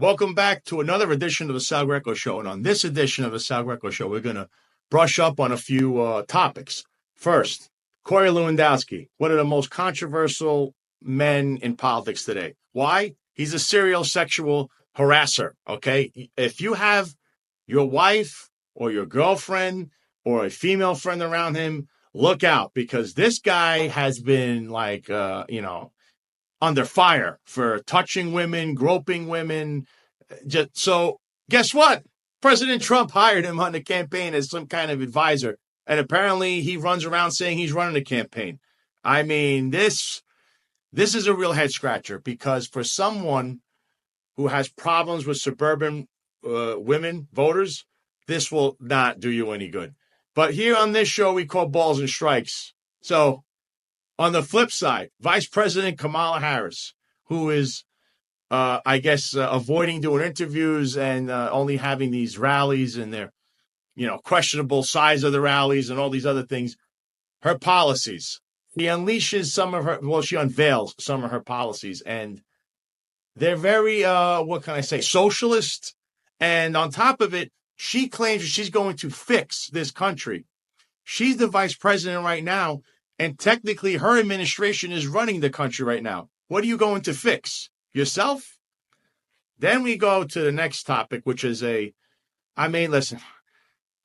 Welcome back to another edition of the Sal Greco Show. And on this edition of the Sal Greco Show, we're going to brush up on a few topics. First, Corey Lewandowski, one of the most controversial men in politics today. Why? He's a serial sexual harasser, okay? If you have your wife or your girlfriend or a female friend around him, look out, because this guy has been under fire for touching women, groping women. So guess what? President Trump hired him on the campaign as some kind of advisor. And apparently he runs around saying he's running a campaign. I mean, this is a real head scratcher, because for someone who has problems with suburban women voters, this will not do you any good. But here on this show, we call balls and strikes. So on the flip side, Vice President Kamala Harris, who is, avoiding doing interviews and only having these rallies and their, questionable size of the rallies and all these other things, her policies. She unveils some of her policies, and they're very, socialist. And on top of it, she claims she's going to fix this country. She's the vice president right now, and technically her administration is running the country right now. What are you going to fix? Yourself? Then we go to the next topic, which is a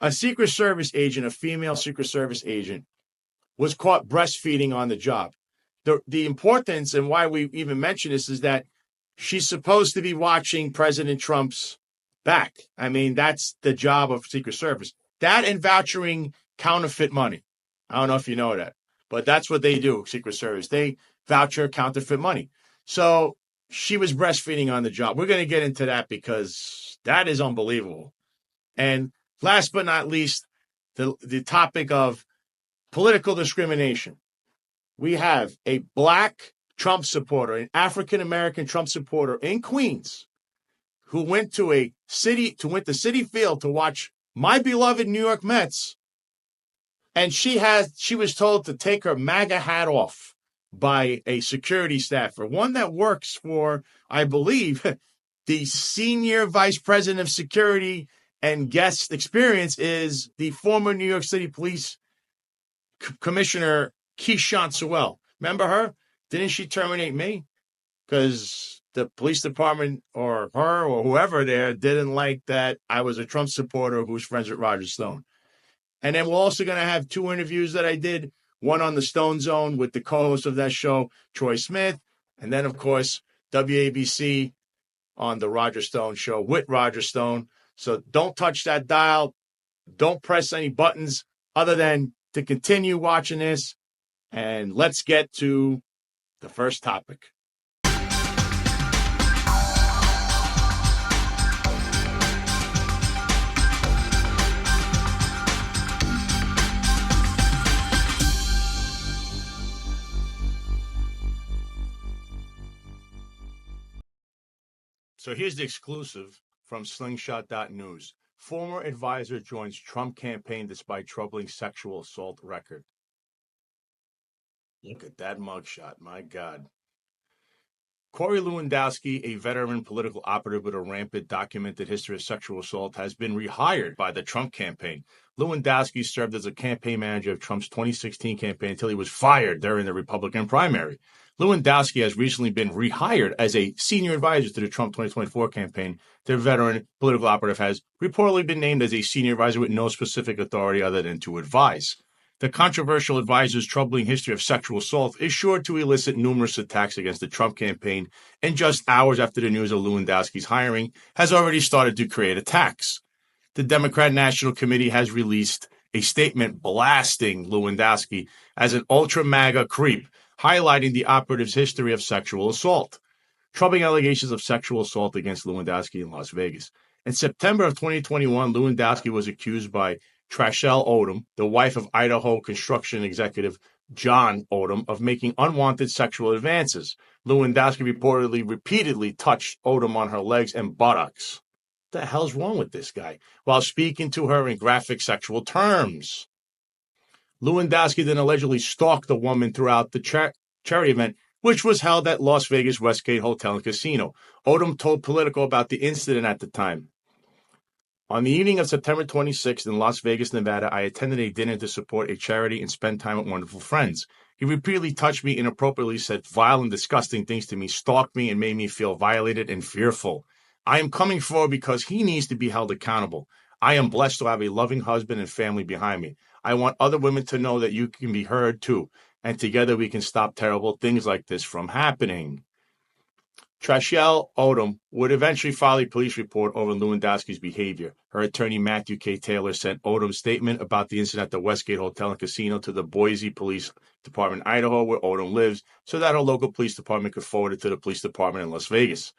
Secret Service agent, a female Secret Service agent, was caught breastfeeding on the job. The importance and why we even mention this is that she's supposed to be watching President Trump's back. I mean, that's the job of Secret Service. That and vouchering counterfeit money. I don't know if you know that, but that's what they do, Secret Service. They voucher counterfeit money. So she was breastfeeding on the job. We're going to get into that because that is unbelievable. And last but not least, the topic of political discrimination. We have a black Trump supporter, an African-American Trump supporter in Queens, who went to Citi Field to watch my beloved New York Mets. And she was told to take her MAGA hat off by a security staffer, one that works for, I believe, the senior vice president of security and guest experience is the former New York City Police Commissioner Keishant Sewell. Remember her? Didn't she terminate me? Because the police department or her or whoever there didn't like that I was a Trump supporter who's friends with Roger Stone. And then we're also going to have two interviews that I did, one on the Stone Zone with the co-host of that show, Troy Smith, and then, of course, WABC on the Roger Stone show with Roger Stone. So don't touch that dial. Don't press any buttons other than to continue watching this. And let's get to the first topic. So here's the exclusive from slingshot.news. Former advisor joins Trump campaign despite troubling sexual assault record. Look at that mugshot, my God. Corey Lewandowski, a veteran political operative with a rampant documented history of sexual assault, has been rehired by the Trump campaign. Lewandowski served as a campaign manager of Trump's 2016 campaign until he was fired during the Republican primary. Lewandowski has recently been rehired as a senior advisor to the Trump 2024 campaign. The veteran political operative has reportedly been named as a senior advisor with no specific authority other than to advise. The controversial advisor's troubling history of sexual assault is sure to elicit numerous attacks against the Trump campaign, and just hours after the news of Lewandowski's hiring has already started to create attacks. The Democrat National Committee has released a statement blasting Lewandowski as an ultra-MAGA creep, highlighting the operative's history of sexual assault. Troubling allegations of sexual assault against Lewandowski in Las Vegas. In September of 2021, Lewandowski was accused by Trashelle Odom, the wife of Idaho construction executive John Odom, of making unwanted sexual advances. Lewandowski reportedly repeatedly touched Odom on her legs and buttocks. What the hell's wrong with this guy? While speaking to her in graphic sexual terms. Lewandowski then allegedly stalked the woman throughout the charity event, which was held at Las Vegas Westgate Hotel and Casino. Odom told Politico about the incident at the time. On the evening of September 26th in Las Vegas, Nevada, I attended a dinner to support a charity and spend time with wonderful friends. He repeatedly touched me inappropriately, said vile and disgusting things to me, stalked me, and made me feel violated and fearful. I am coming forward because he needs to be held accountable. I am blessed to have a loving husband and family behind me. I want other women to know that you can be heard too, and together we can stop terrible things like this from happening. Trashelle Odom would eventually file a police report over Lewandowski's behavior. Her attorney, Matthew K. Taylor, sent Odom's statement about the incident at the Westgate Hotel and Casino to the Boise Police Department, Idaho, where Odom lives, so that her local police department could forward it to the police department in Las Vegas.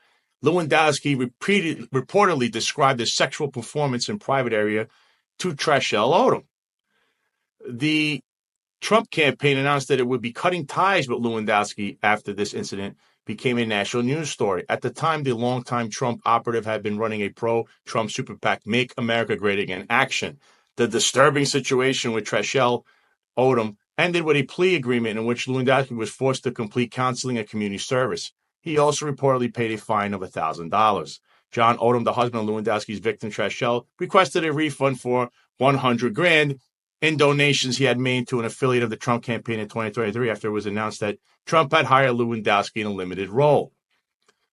Lewandowski reportedly described his sexual performance in private area to Trashelle Odom. The Trump campaign announced that it would be cutting ties with Lewandowski after this incident became a national news story. At the time, the longtime Trump operative had been running a pro-Trump super PAC, Make America Great Again action. The disturbing situation with Trashelle Odom ended with a plea agreement in which Lewandowski was forced to complete counseling and community service. He also reportedly paid a fine of $1,000. John Odom, the husband of Lewandowski's victim, Trashelle, requested a refund for $100,000 in donations he had made to an affiliate of the Trump campaign in 2023 after it was announced that Trump had hired Lewandowski in a limited role.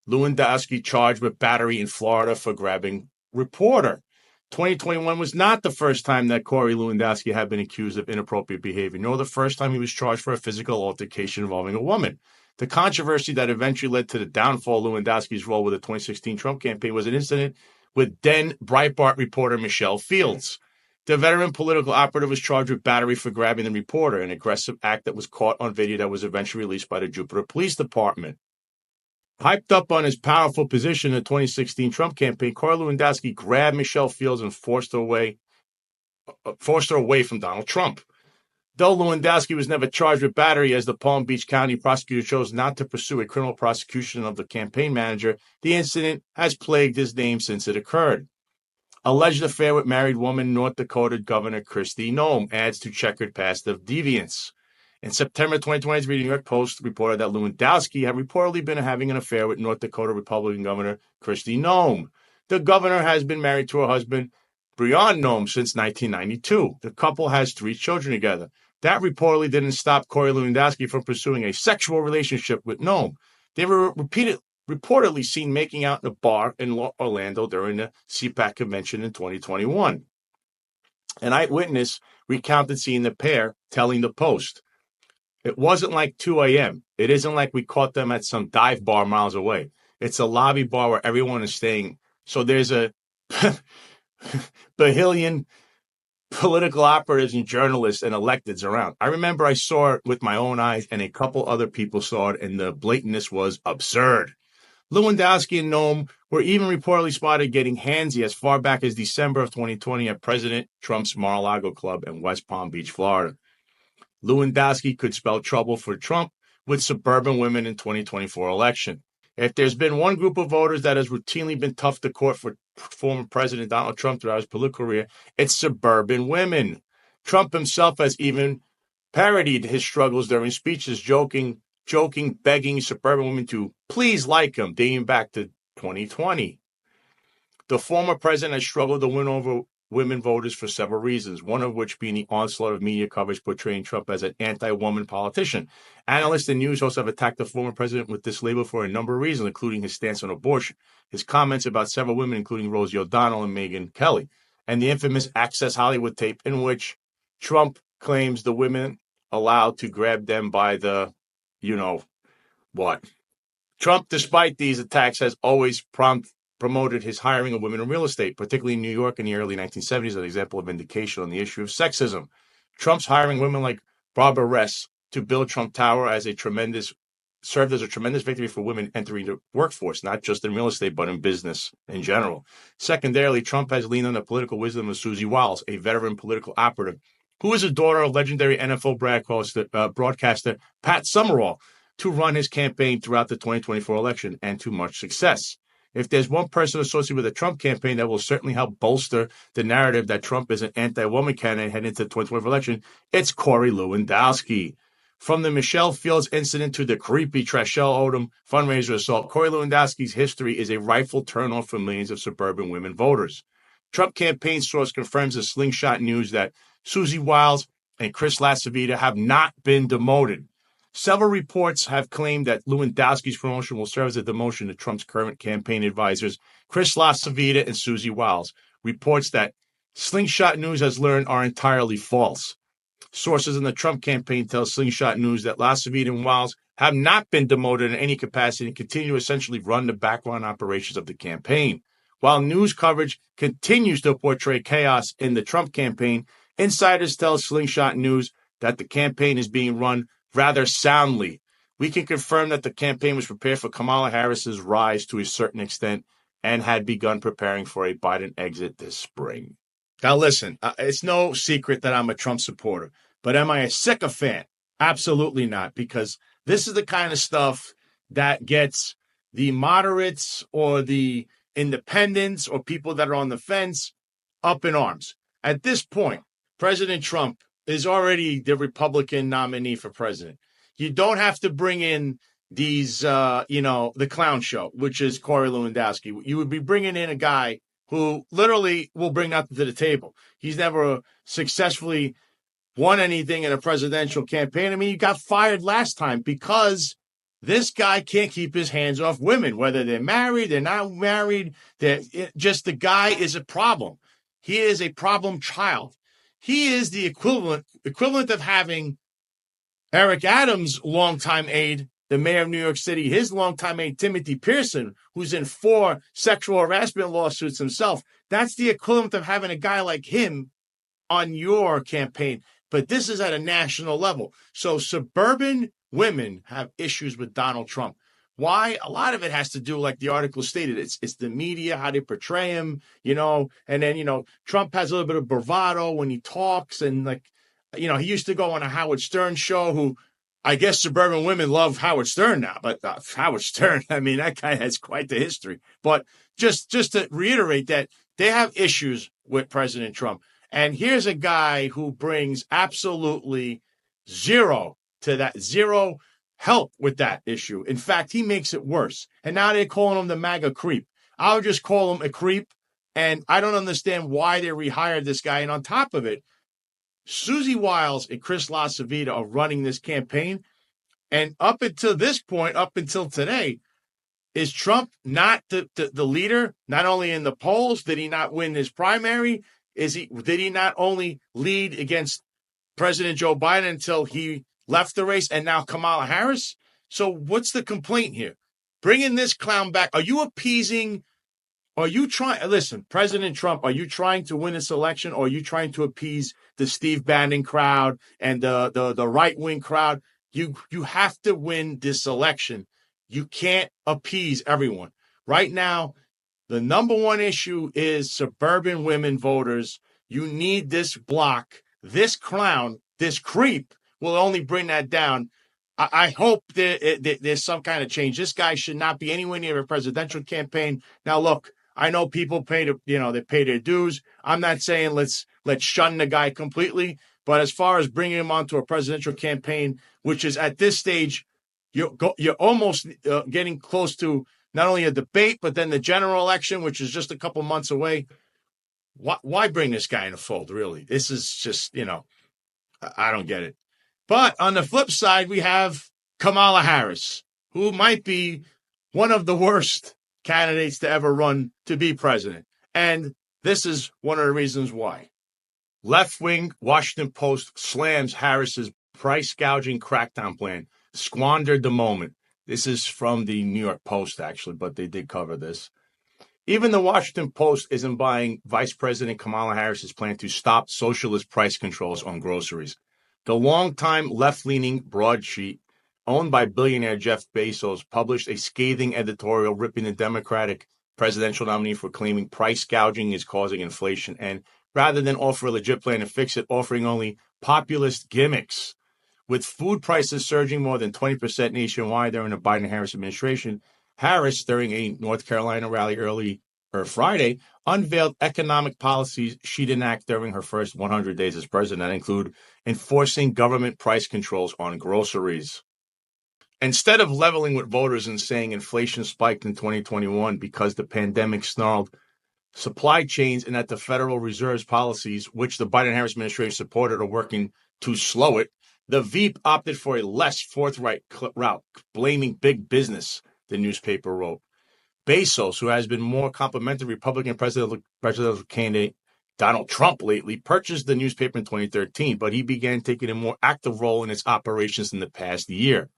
Lewandowski charged with battery in Florida for grabbing reporter. 2021 was not the first time that Corey Lewandowski had been accused of inappropriate behavior, nor the first time he was charged for a physical altercation involving a woman. The controversy that eventually led to the downfall of Lewandowski's role with the 2016 Trump campaign was an incident with then Breitbart reporter Michelle Fields. The veteran political operative was charged with battery for grabbing the reporter, an aggressive act that was caught on video that was eventually released by the Jupiter Police Department. Hyped up on his powerful position in the 2016 Trump campaign, Corey Lewandowski grabbed Michelle Fields and forced her away from Donald Trump. Though Lewandowski was never charged with battery, as the Palm Beach County prosecutor chose not to pursue a criminal prosecution of the campaign manager, the incident has plagued his name since it occurred. Alleged affair with married woman North Dakota Governor Kristi Noem adds to checkered past of deviance. In September 2023, the New York Post reported that Lewandowski had reportedly been having an affair with North Dakota Republican Governor Kristi Noem. The governor has been married to her husband, Brian Noem, since 1992. The couple has 3 children together. That reportedly didn't stop Corey Lewandowski from pursuing a sexual relationship with Noem. They were reportedly seen making out in a bar in Orlando during the CPAC convention in 2021. An eyewitness recounted seeing the pair, telling the Post, "It wasn't like 2 a.m. It isn't like we caught them at some dive bar miles away. It's a lobby bar where everyone is staying. So there's a bahillion political operatives and journalists and electeds around. I remember I saw it with my own eyes, and a couple other people saw it, and the blatantness was absurd." Lewandowski and Noem were even reportedly spotted getting handsy as far back as December of 2020 at President Trump's Mar-a-Lago Club in West Palm Beach, Florida. Lewandowski could spell trouble for Trump with suburban women in 2024 election. If there's been one group of voters that has routinely been tough to court for former President Donald Trump throughout his political career, it's suburban women. Trump himself has even parodied his struggles during speeches, joking, begging suburban women to please like him, dating back to 2020. The former president has struggled to win over women voters for several reasons, one of which being the onslaught of media coverage portraying Trump as an anti-woman politician. Analysts and news hosts have attacked the former president with this label for a number of reasons, including his stance on abortion, his comments about several women, including Rosie O'Donnell and Megyn Kelly, and the infamous Access Hollywood tape in which Trump claims the women allowed to grab them by the what. Trump, despite these attacks, has always promoted his hiring of women in real estate, particularly in New York in the early 1970s, as an example of vindication on the issue of sexism. Trump's hiring women like Barbara Ress to build Trump Tower served as a tremendous victory for women entering the workforce, not just in real estate, but in business in general. Secondarily, Trump has leaned on the political wisdom of Susie Wiles, a veteran political operative, who is a daughter of legendary NFL broadcaster Pat Summerall, to run his campaign throughout the 2024 election, and to much success. If there's one person associated with the Trump campaign that will certainly help bolster the narrative that Trump is an anti-woman candidate heading into the 2024 election, it's Corey Lewandowski. From the Michelle Fields incident to the creepy Trashelle Odom fundraiser assault, Corey Lewandowski's history is a rightful turnoff for millions of suburban women voters. Trump campaign source confirms the Slingshot News that Susie Wiles and Chris LaCivita have not been demoted. Several reports have claimed that Lewandowski's promotion will serve as a demotion to Trump's current campaign advisors, Chris LaCivita and Susie Wiles. Reports that Slingshot News has learned are entirely false. Sources in the Trump campaign tell Slingshot News that LaCivita and Wiles have not been demoted in any capacity and continue to essentially run the background operations of the campaign. While news coverage continues to portray chaos in the Trump campaign, insiders tell Slingshot News that the campaign is being run rather soundly. We can confirm that the campaign was prepared for Kamala Harris's rise to a certain extent and had begun preparing for a Biden exit this spring. Now, listen, it's no secret that I'm a Trump supporter, but am I a sycophant? Absolutely not, because this is the kind of stuff that gets the moderates or the independents or people that are on the fence up in arms. At this point, President Trump is already the Republican nominee for president. You don't have to bring in these, the clown show, which is Corey Lewandowski. You would be bringing in a guy who literally will bring nothing to the table. He's never successfully won anything in a presidential campaign. I mean, he got fired last time because this guy can't keep his hands off women, whether they're married, they're not married. The guy is a problem. He is a problem child. He is the equivalent of having Eric Adams' longtime aide, the mayor of New York City, his longtime aide, Timothy Pearson, who's in 4 sexual harassment lawsuits himself. That's the equivalent of having a guy like him on your campaign. But this is at a national level. So suburban women have issues with Donald Trump. Why? A lot of it has to do, like the article stated, it's the media, how they portray him, and then, Trump has a little bit of bravado when he talks. And he used to go on a Howard Stern show, who I guess suburban women love Howard Stern now. But Howard Stern, I mean, that guy has quite the history. But just to reiterate that they have issues with President Trump. And here's a guy who brings absolutely zero to that, zero help with that issue. In fact, he makes it worse. And now they're calling him the MAGA creep. I would just call him a creep. And I don't understand why they rehired this guy. And on top of it, Susie Wiles and Chris LaCivita are running this campaign. And up until this point, up until today, is Trump not the leader, not only in the polls? Did he not win his primary? Did he not only lead against President Joe Biden until he left the race, and now Kamala Harris? So what's the complaint here? Bringing this clown back. Are you appeasing? Are you trying? Listen, President Trump, are you trying to win this election, or are you trying to appease the Steve Bannon crowd and the right-wing crowd? You have to win this election. You can't appease everyone. Right now, the number one issue is suburban women voters. You need this block. This clown, this creep will only bring that down. I hope there's some kind of change. This guy should not be anywhere near a presidential campaign. Now, look, I know people they pay their dues. I'm not saying let's shun the guy completely, but as far as bringing him onto a presidential campaign, which is at this stage, you're almost getting close to not only a debate, but then the general election, which is just a couple months away. Why bring this guy in the fold, really? This is just, I don't get it. But on the flip side, we have Kamala Harris, who might be one of the worst candidates to ever run to be president. And this is one of the reasons why. Left-wing Washington Post slams Harris's price gouging crackdown plan, squandered the moment. This is from the New York Post, actually, but they did cover this. Even the Washington Post isn't buying Vice President Kamala Harris's plan to stop socialist price controls on groceries. The longtime left-leaning broadsheet, owned by billionaire Jeff Bezos, published a scathing editorial ripping the Democratic presidential nominee for claiming price gouging is causing inflation, and rather than offer a legit plan to fix it, offering only populist gimmicks. With food prices surging more than 20% nationwide during the Biden-Harris administration, Harris, during a North Carolina rally early Friday, unveiled economic policies she'd enact during her first 100 days as president that include enforcing government price controls on groceries. Instead of leveling with voters and saying inflation spiked in 2021 because the pandemic snarled supply chains and that the Federal Reserve's policies, which the Biden-Harris administration supported, are working to slow it, the Veep opted for a less forthright route, blaming big business, the newspaper wrote. Bezos, who has been more complimentary Republican presidential candidate Donald Trump lately, purchased the newspaper in 2013, but he began taking a more active role in its operations in the past year.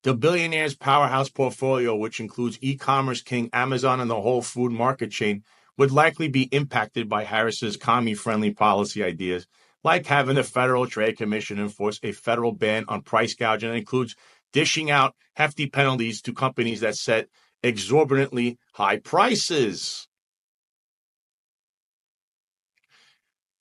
The billionaire's powerhouse portfolio, which includes e-commerce king Amazon and the Whole Food market chain, would likely be impacted by Harris's commie-friendly policy ideas, like having the Federal Trade Commission enforce a federal ban on price gouging that includes dishing out hefty penalties to companies that set exorbitantly high prices.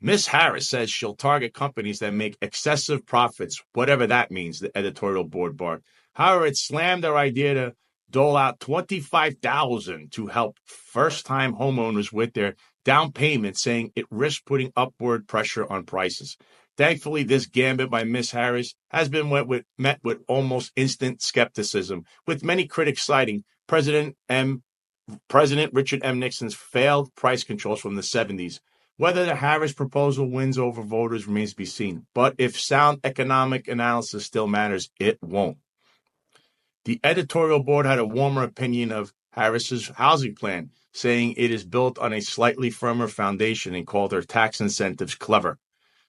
Ms. Harris says she'll target companies that make excessive profits, whatever that means, the editorial board barred. However, it slammed their idea to dole out $25,000 to help first-time homeowners with their down payment, saying it risks putting upward pressure on prices. Thankfully, this gambit by Ms. Harris has been met with almost instant skepticism, with many critics citing President Richard M. Nixon's failed price controls from the 70s. Whether the Harris proposal wins over voters remains to be seen. But if sound economic analysis still matters, it won't. The editorial board had a warmer opinion of Harris's housing plan, saying it is built on a slightly firmer foundation and called her tax incentives clever.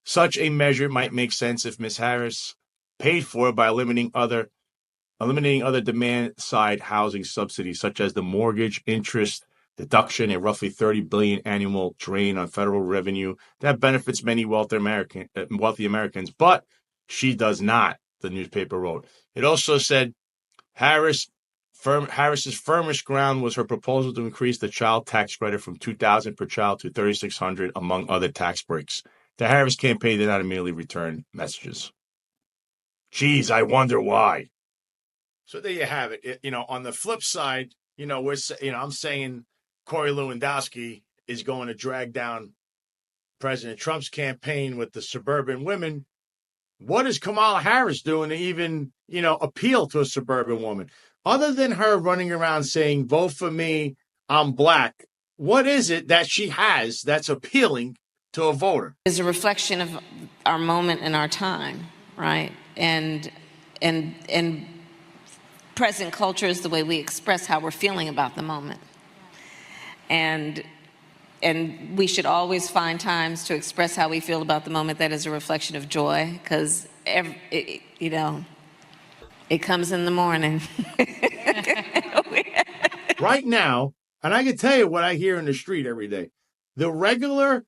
Such a measure might make sense if Ms. Harris paid for it by eliminating other demand-side housing subsidies, such as the mortgage interest deduction, a roughly $30 billion annual drain on federal revenue that benefits many wealthy Americans. But she does not, the newspaper wrote. It also said Harris's firmest ground was her proposal to increase the child tax credit from $2,000 per child to $3,600, among other tax breaks. The Harris campaign did not immediately return messages. Geez, I wonder why. So there you have it. On the flip side, I'm saying Corey Lewandowski is going to drag down President Trump's campaign with the suburban women. What is Kamala Harris doing to even, appeal to a suburban woman? Other than her running around saying, vote for me, I'm black, what is it that she has that's appealing to a voter? It's a reflection of our moment in our time, right? And present culture is the way we express how we're feeling about the moment. And we should always find times to express how we feel about the moment that is a reflection of joy, because it comes in the morning. Right now, and I can tell you what I hear in the street every day, the regular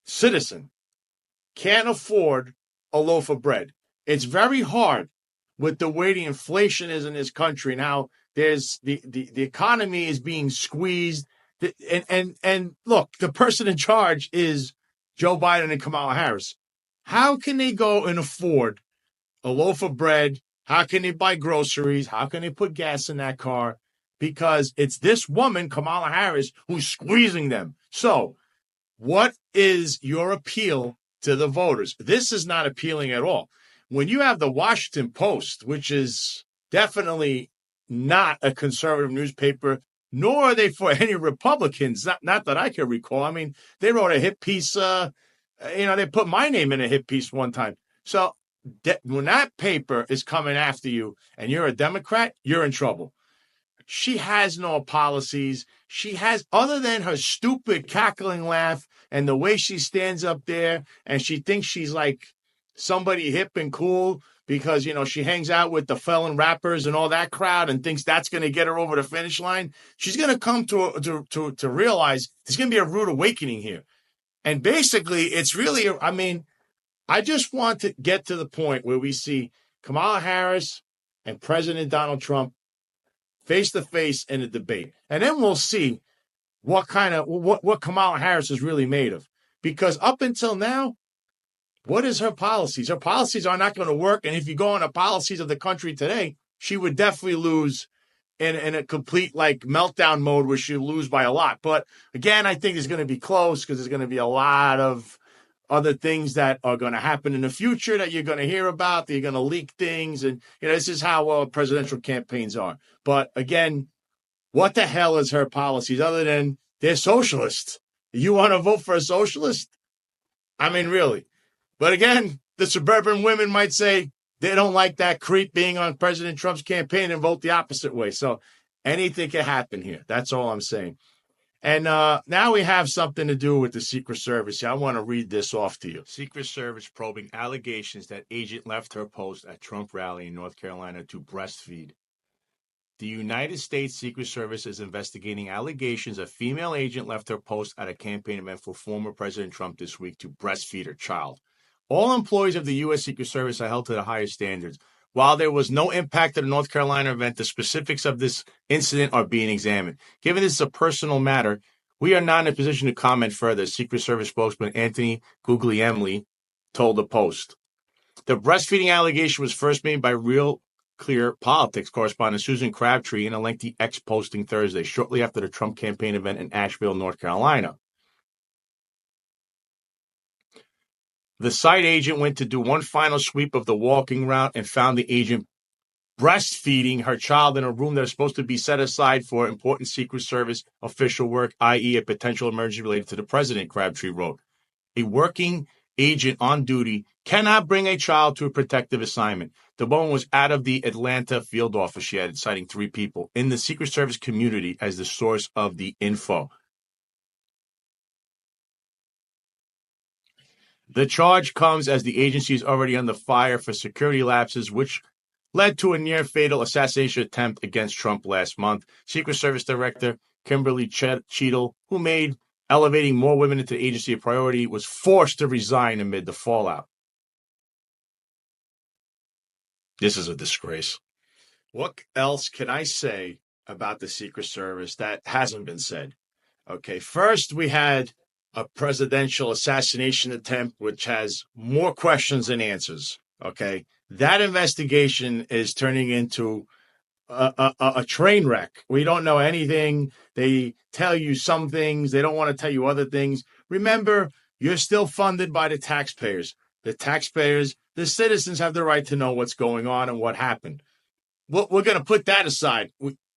citizen can't afford a loaf of bread. It's very hard with the way the inflation is in this country. Now, there's the economy is being squeezed. And look, the person in charge is Joe Biden and Kamala Harris. How can they go and afford a loaf of bread? How can they buy groceries? How can they put gas in that car? Because it's this woman, Kamala Harris, who's squeezing them. So what is your appeal to the voters? This is not appealing at all. When you have the Washington Post, which is definitely not a conservative newspaper, nor are they for any Republicans, not that I can recall. I mean, they wrote a hit piece, they put my name in a hit piece one time. So when that paper is coming after you and you're a Democrat, you're in trouble. She has no policies. She has, other than her stupid cackling laugh and the way she stands up there and she thinks she's like somebody hip and cool because, she hangs out with the felon rappers and all that crowd and thinks that's going to get her over the finish line. She's going to come to realize there's going to be a rude awakening here. And basically, it's really, I just want to get to the point where we see Kamala Harris and President Donald Trump face to face in a debate. And then we'll see what Kamala Harris is really made of. Because up until now, what is her policies? Her policies are not going to work. And if you go on the policies of the country today, she would definitely lose in a complete like meltdown mode where she'll lose by a lot. But again, I think it's going to be close because there's going to be a lot of other things that are going to happen in the future that you're going to hear about. They're going to leak things. And, this is how presidential campaigns are. But again, what the hell is her policies other than they're socialists? You want to vote for a socialist? I mean, really. But again, the suburban women might say they don't like that creep being on President Trump's campaign and vote the opposite way. So anything can happen here. That's all I'm saying. And now we have something to do with the Secret Service. I want to read this off to you. Secret Service probing allegations that agent left her post at Trump rally in North Carolina to breastfeed. The United States Secret Service is investigating allegations a female agent left her post at a campaign event for former President Trump this week to breastfeed her child. All employees of the U.S. Secret Service are held to the highest standards. While there was no impact to the North Carolina event, the specifics of this incident are being examined. Given this is a personal matter, we are not in a position to comment further, Secret Service spokesman Anthony Guglielmi told the Post. The breastfeeding allegation was first made by Real Clear Politics correspondent Susan Crabtree in a lengthy X posting Thursday, shortly after the Trump campaign event in Asheville, North Carolina. The site agent went to do one final sweep of the walking route and found the agent breastfeeding her child in a room that is supposed to be set aside for important Secret Service official work, i.e. a potential emergency related to the president, Crabtree wrote. A working agent on duty cannot bring a child to a protective assignment. The woman was out of the Atlanta field office, she added, citing 3 people in the Secret Service community as the source of the info. The charge comes as the agency is already under fire for security lapses, which led to a near-fatal assassination attempt against Trump last month. Secret Service Director Kimberly Cheadle, who made elevating more women into the agency a priority, was forced to resign amid the fallout. This is a disgrace. What else can I say about the Secret Service that hasn't been said? Okay, first we had a presidential assassination attempt, which has more questions than answers. Okay, that investigation is turning into a train wreck. We don't know anything. They tell you some things. They don't want to tell you other things. Remember, you're still funded by the taxpayers. The taxpayers, the citizens have the right to know what's going on and what happened. We're going to put that aside.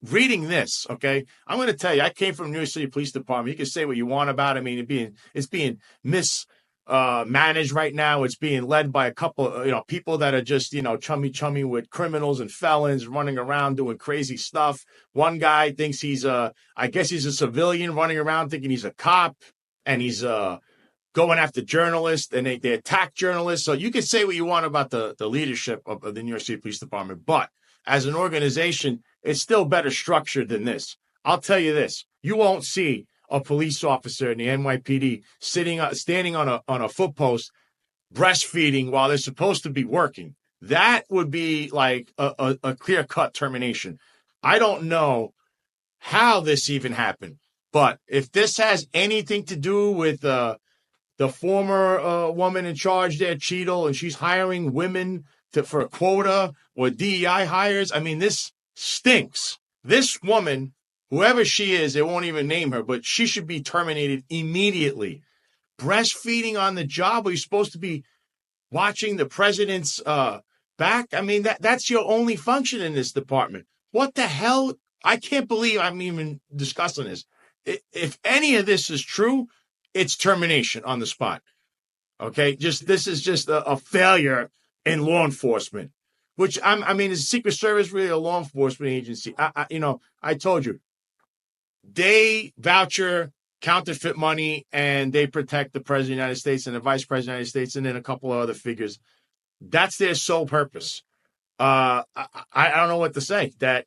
Reading this, okay, I'm going to tell you, I came from New York City Police Department. You can say what you want about it. I mean, it's being mismanaged right now. It's being led by a couple, people that are just, chummy with criminals and felons running around doing crazy stuff. One guy thinks I guess he's a civilian running around thinking he's a cop, and he's going after journalists, and they attack journalists. So you can say what you want about the leadership of the New York City Police Department, but as an organization, it's still better structured than this. I'll tell you this. You won't see a police officer in the NYPD standing on a foot post breastfeeding while they're supposed to be working. That would be like a clear-cut termination. I don't know how this even happened, but if this has anything to do with the former woman in charge there, Cheadle, and she's hiring women for a quota or DEI hires, I mean, this stinks. This woman, whoever she is, they won't even name her, but she should be terminated immediately. Breastfeeding on the job, are you supposed to be watching the president's back? I mean, that's your only function in this department. What the hell? I can't believe I'm even discussing this. If any of this is true, it's termination on the spot. Okay? This is just a failure in law enforcement, which is the Secret Service really a law enforcement agency? I told you, they voucher counterfeit money and they protect the president of the United States and the vice president of the United States and then a couple of other figures. That's their sole purpose. I don't know what to say. That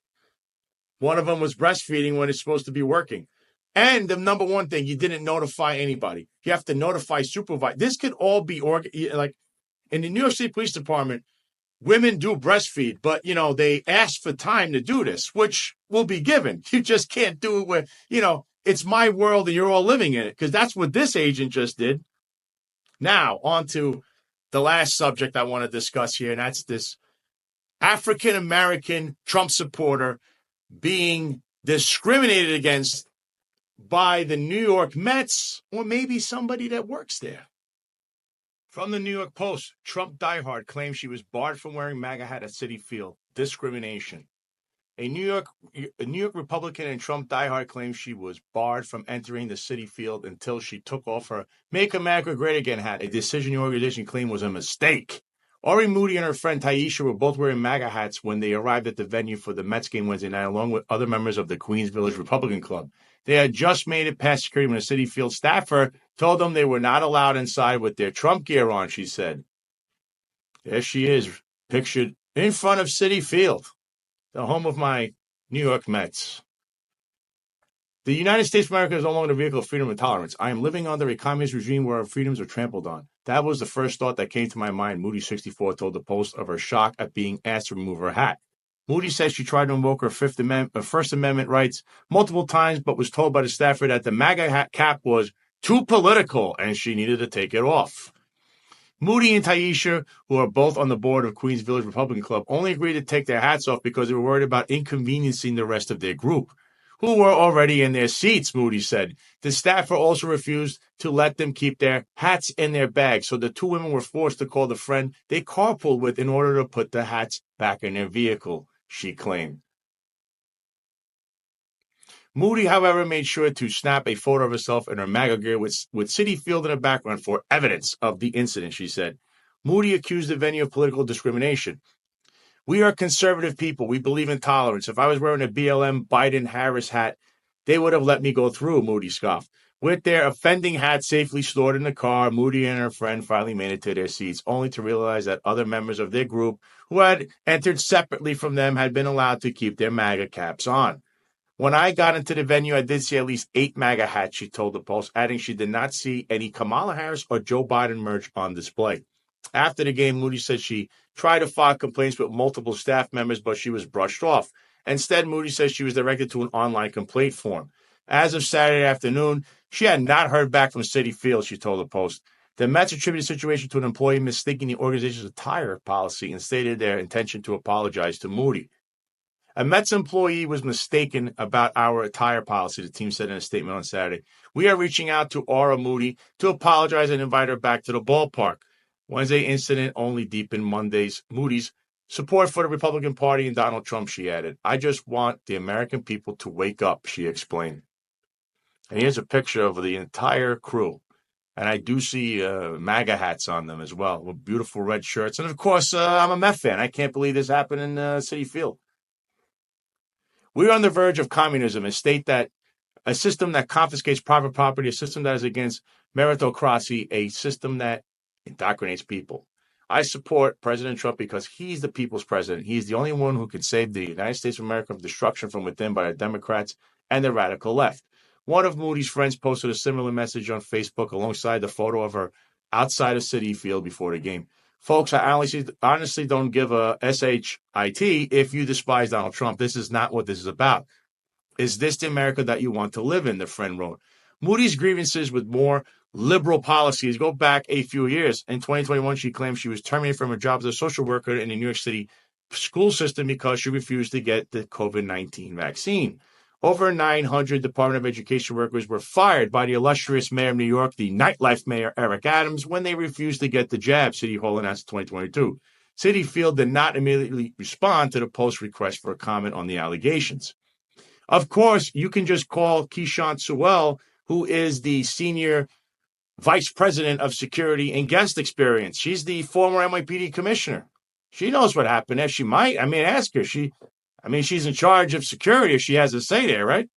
one of them was breastfeeding when it's supposed to be working. And the number one thing, you didn't notify anybody. You have to notify supervisor. This could all be like in the New York City Police Department. Women do breastfeed, but, they ask for time to do this, which will be given. You just can't do it where, it's my world and you're all living in it, because that's what this agent just did. Now, on to the last subject I want to discuss here, and that's this African-American Trump supporter being discriminated against by the New York Mets or maybe somebody that works there. From the New York Post, Trump diehard claims she was barred from wearing MAGA hat at Citi Field. Discrimination. A New York Republican and Trump diehard claims she was barred from entering the Citi Field until she took off her Make America Great Again hat, a decision the organization claimed was a mistake. Ori Moody and her friend Taisha were both wearing MAGA hats when they arrived at the venue for the Mets game Wednesday night, along with other members of the Queens Village Republican Club. They had just made it past security when a Citi Field staffer told them they were not allowed inside with their Trump gear on, she said. There she is, pictured in front of Citi Field, the home of my New York Mets. The United States of America is no longer a vehicle of freedom and tolerance. I am living under a communist regime where our freedoms are trampled on. That was the first thought that came to my mind, Moody 64 told the Post of her shock at being asked to remove her hat. Moody says she tried to invoke her First Amendment rights multiple times, but was told by the staffer that the MAGA hat cap was too political and she needed to take it off. Moody and Taisha, who are both on the board of Queens Village Republican Club, only agreed to take their hats off because they were worried about inconveniencing the rest of their group, who were already in their seats, Moody said. The staffer also refused to let them keep their hats in their bags, so the two women were forced to call the friend they carpooled with in order to put the hats back in their vehicle, she claimed. Moody, however, made sure to snap a photo of herself in her MAGA gear with Citi Field in the background for evidence of the incident, she said. Moody accused the venue of political discrimination. We are conservative people. We believe in tolerance. If I was wearing a BLM Biden-Harris hat, they would have let me go through, Moody scoffed. With their offending hat safely stored in the car, Moody and her friend finally made it to their seats, only to realize that other members of their group who had entered separately from them had been allowed to keep their MAGA caps on. When I got into the venue, I did see at least 8 MAGA hats, she told the Post, adding she did not see any Kamala Harris or Joe Biden merch on display. After the game, Moody said she tried to file complaints with multiple staff members, but she was brushed off. Instead, Moody says she was directed to an online complaint form. As of Saturday afternoon, she had not heard back from Citi Field, she told the Post. The Mets attributed the situation to an employee mistaking the organization's attire policy and stated their intention to apologize to Moody. A Mets employee was mistaken about our attire policy, the team said in a statement on Saturday. We are reaching out to Aura Moody to apologize and invite her back to the ballpark. Wednesday incident only deepened Moody's support for the Republican Party and Donald Trump, she added. I just want the American people to wake up, she explained. And here's a picture of the entire crew. And I do see MAGA hats on them as well, with beautiful red shirts. And, of course, I'm a Met fan. I can't believe this happened in Citi Field. We're on the verge of communism, a system that confiscates private property, a system that is against meritocracy, a system that indoctrinates people. I support President Trump because he's the people's president. He's the only one who can save the United States of America from destruction from within by the Democrats and the radical left. One of Moody's friends posted a similar message on Facebook alongside the photo of her outside of Citi Field before the game. Folks, I honestly don't give a shit if you despise Donald Trump. This is not what this is about. Is this the America that you want to live in, the friend wrote. Moody's grievances with more liberal policies go back a few years. In 2021, she claimed she was terminated from her job as a social worker in the New York City school system because she refused to get the COVID-19 vaccine. Over 900 Department of Education workers were fired by the illustrious mayor of New York, the nightlife mayor, Eric Adams, when they refused to get the jab, City Hall announced in 2022. Citi Field did not immediately respond to the Post's request for a comment on the allegations. Of course, you can just call Keishant Sewell, who is the senior vice president of security and guest experience. She's the former NYPD commissioner. She knows what happened there. She might. Ask her. She's in charge of security if she has a say there, right?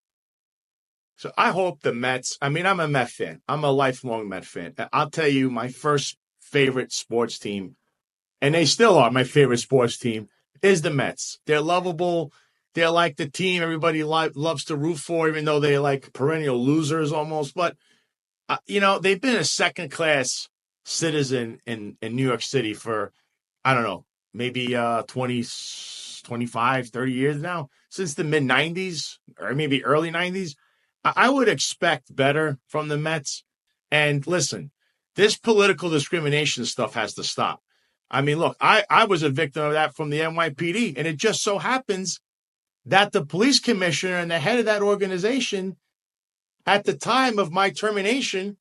So I hope the Mets, I'm a Met fan. I'm a lifelong Met fan. I'll tell you, my first favorite sports team, and they still are my favorite sports team, is the Mets. They're lovable. They're like the team everybody loves to root for, even though they're like perennial losers almost. But, they've been a second-class citizen in New York City for, I don't know, maybe 25, 30 years now, since the mid-90s or maybe early 90s. I would expect better from the Mets. And listen, this political discrimination stuff has to stop. Look, I was a victim of that from the NYPD, and it just so happens that the police commissioner and the head of that organization at the time of my termination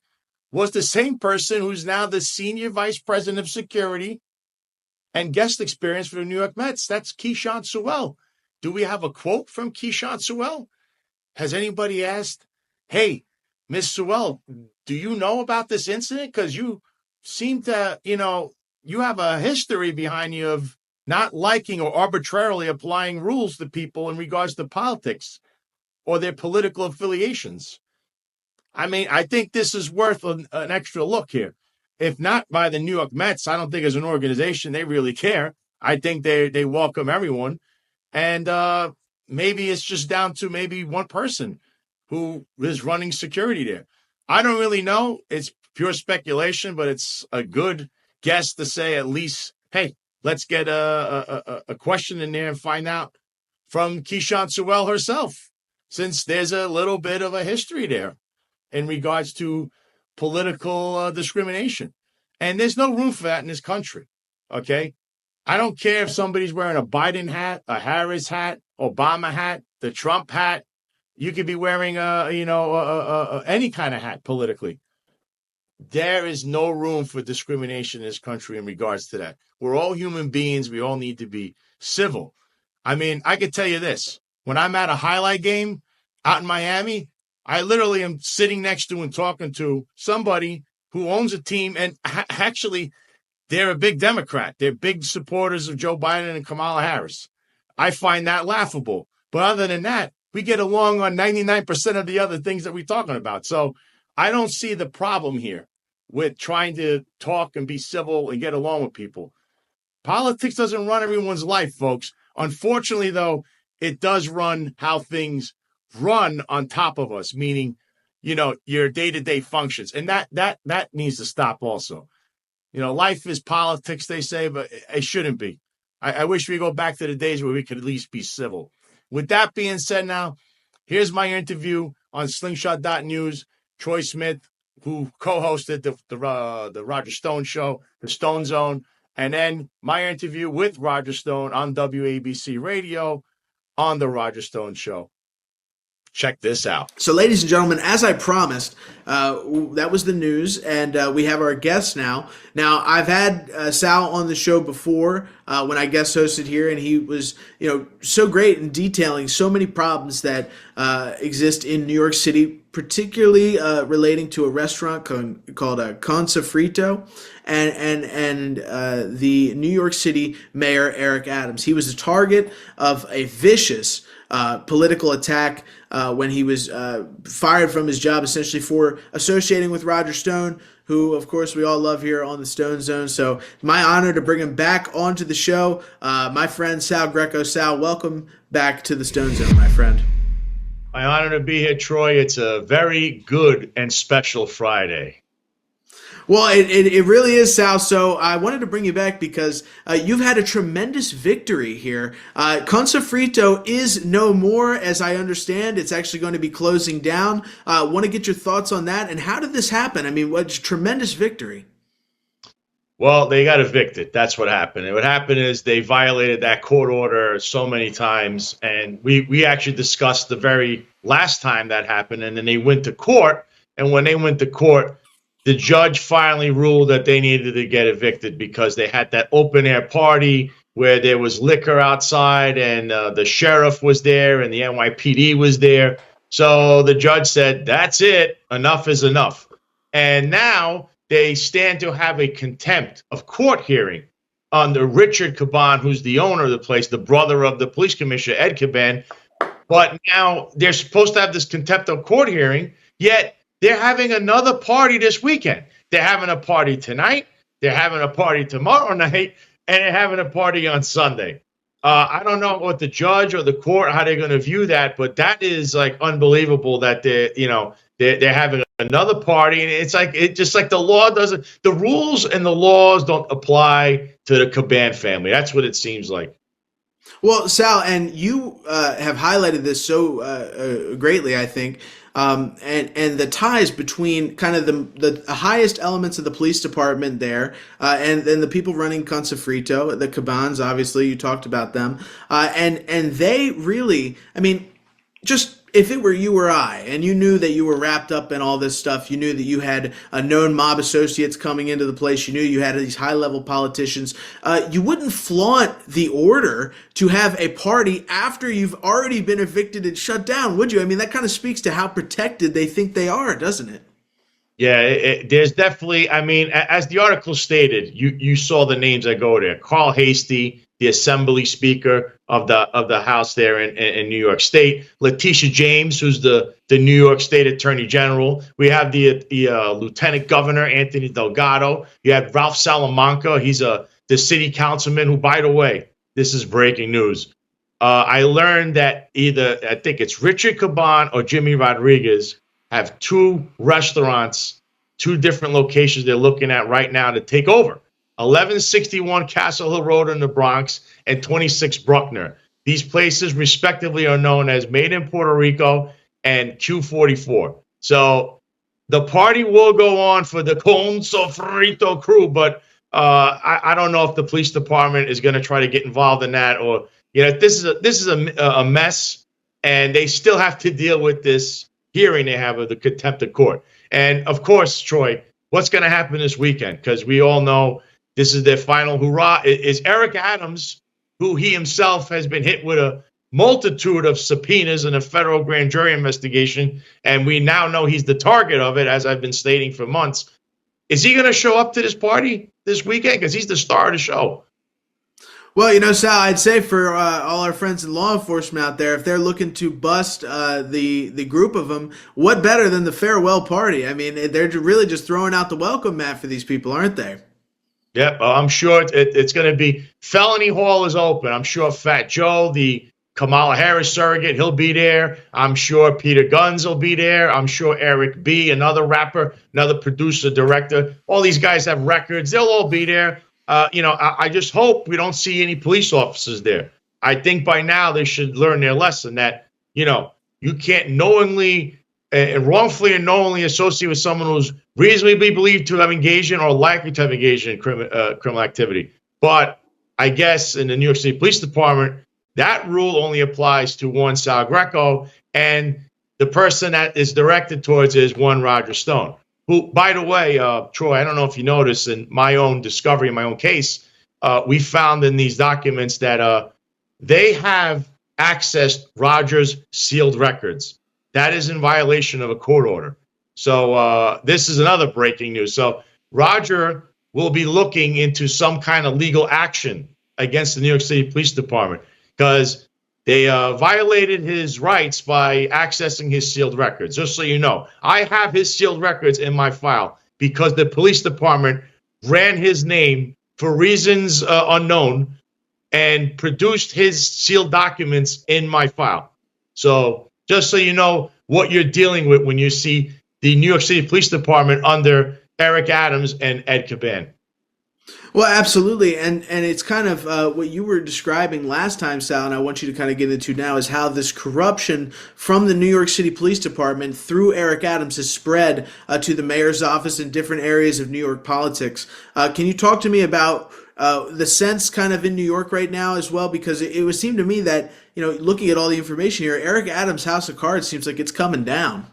was the same person who's now the senior vice president of security and guest experience for the New York Mets. That's Keechant Sewell. Do we have a quote from Keechant Sewell? Has anybody asked, hey, Miss Sewell, do you know about this incident? Because you seem to, you have a history behind you of not liking or arbitrarily applying rules to people in regards to politics or their political affiliations. I mean, I think this is worth an extra look here. If not by the New York Mets, I don't think as an organization they really care. I think they welcome everyone. And maybe it's just down to maybe one person who is running security there. I don't really know. It's pure speculation, but it's a good guess to say at least, hey, let's get a question in there and find out from Keechant Sewell herself, since there's a little bit of a history there in regards to political discrimination. And there's no room for that in this country, okay? I don't care if somebody's wearing a Biden hat, a Harris hat, Obama hat, the Trump hat. You could be wearing, any kind of hat politically. There is no room for discrimination in this country in regards to that. We're all human beings. We all need to be civil. I mean, I could tell you this. When I'm at a highlight game out in Miami, I literally am sitting next to and talking to somebody who owns a team, and actually, they're a big Democrat. They're big supporters of Joe Biden and Kamala Harris. I find that laughable. But other than that, we get along on 99% of the other things that we're talking about. So I don't see the problem here with trying to talk and be civil and get along with people. Politics doesn't run everyone's life, folks. Unfortunately, though, it does run how things run on top of us, meaning, your day-to-day functions. And that needs to stop also. Life is politics, they say, but it shouldn't be. I wish we go back to the days where we could at least be civil. With that being said now, here's my interview on slingshot.news. Troy Smith, who co-hosted the Roger Stone show, the Stone Zone, and then my interview with Roger Stone on WABC Radio on the Roger Stone show. Check this out. So, ladies and gentlemen, as I promised, that was the news, and we have our guest now. Now, I've had Sal on the show before when I guest hosted here, and he was, so great in detailing so many problems that exist in New York City, particularly relating to a restaurant called Consa Frito and the New York City Mayor Eric Adams. He was the target of a vicious political attack when he was fired from his job, essentially for associating with Roger Stone, who, of course, we all love here on the Stone Zone. So, my honor to bring him back onto the show. My friend Sal Greco. Sal, welcome back to the Stone Zone, my friend. My honor to be here, Troy. It's a very good and special Friday. Well, it really is, Sal. So I wanted to bring you back because you've had a tremendous victory here. Consa Frito is no more, as I understand. It's actually going to be closing down. Want to get your thoughts on that, and how did this happen? I mean, what tremendous victory. Well, they got evicted. That's what happened. And what happened is they violated that court order so many times, and we actually discussed the very last time that happened, and then they went to court, and when they went to court, the judge finally ruled that they needed to get evicted because they had that open air party where there was liquor outside and the sheriff was there and the NYPD was there. So the judge said, that's it. Enough is enough. And now they stand to have a contempt of court hearing under Richard Caban, who's the owner of the place, the brother of the police commissioner, Ed Caban. But now they're supposed to have this contempt of court hearing, yet they're having another party this weekend. They're having a party tonight. They're having a party tomorrow night, and they're having a party on Sunday. I don't know what the judge or the court, how they're going to view that, but that is like unbelievable that they're having another party. And it's just like the law doesn't, the rules and the laws don't apply to the Caban family. That's what it seems like. Well, Sal, and you have highlighted this so greatly, I think. and the ties between kind of the highest elements of the police department there, and then the people running Consofrito, the Cabans, obviously you talked about them, and they really, I mean, just if it were you or I, and you knew that you were wrapped up in all this stuff, you knew that you had known mob associates coming into the place, you knew you had these high-level politicians, you wouldn't flaunt the order to have a party after you've already been evicted and shut down, would you? I mean, that kind of speaks to how protected they think they are, doesn't it? Yeah, there's definitely, I mean, as the article stated, you saw the names that go there. Carl Hastie, the Assembly Speaker of the House there in New York State. Letitia James, who's the New York State Attorney General. We have the Lieutenant Governor, Anthony Delgado. You have Ralph Salamanca. He's the city councilman who, by the way, this is breaking news. I learned that I think it's Richard Caban or Jimmy Rodriguez have two restaurants, two different locations they're looking at right now to take over. 1161 Castle Hill Road in the Bronx and 26 Bruckner. These places respectively are known as Made in Puerto Rico and Q44. So the party will go on for the Con Sofrito crew, but I don't know if the police department is going to try to get involved in that, or this is a mess, and they still have to deal with this hearing they have of the contempt of court. And of course, Troy, what's going to happen this weekend? Because we all know this is their final hurrah. Is Eric Adams, who he himself has been hit with a multitude of subpoenas in a federal grand jury investigation, and we now know he's the target of it, as I've been stating for months. Is he going to show up to this party this weekend? Because he's the star of the show. Well, Sal, I'd say for all our friends in law enforcement out there, if they're looking to bust the group of them, what better than the farewell party? I mean, they're really just throwing out the welcome mat for these people, aren't they? Yep, I'm sure it's going to be. Felony Hall is open. I'm sure Fat Joe, the Kamala Harris surrogate, he'll be there. I'm sure Peter Guns will be there. I'm sure Eric B., another rapper, another producer, director. All these guys have records. They'll all be there. I just hope we don't see any police officers there. I think by now they should learn their lesson that, you can't knowingly and wrongfully and knowingly associate with someone who's reasonably believed to have engaged in or likely to have engaged in criminal activity. But I guess in the New York City Police Department, that rule only applies to one Sal Greco, and the person that is directed towards is one Roger Stone. Who, by the way, Troy, I don't know if you noticed in my own discovery, in my own case, we found in these documents that they have accessed Roger's sealed records. That is in violation of a court order. So this is another breaking news. So Roger will be looking into some kind of legal action against the New York City Police Department because they violated his rights by accessing his sealed records. Just so you know, I have his sealed records in my file because the police department ran his name for reasons unknown and produced his sealed documents in my file. So just so you know what you're dealing with when you see the New York City Police Department under Eric Adams and Ed Caban. Well, absolutely, and it's kind of what you were describing last time, Sal, and I want you to kind of get into now is how this corruption from the New York City Police Department through Eric Adams has spread to the mayor's office in different areas of New York politics. Can you talk to me about the sense kind of in New York right now as well? Because it would seem to me that, looking at all the information here, Eric Adams' House of Cards seems like it's coming down.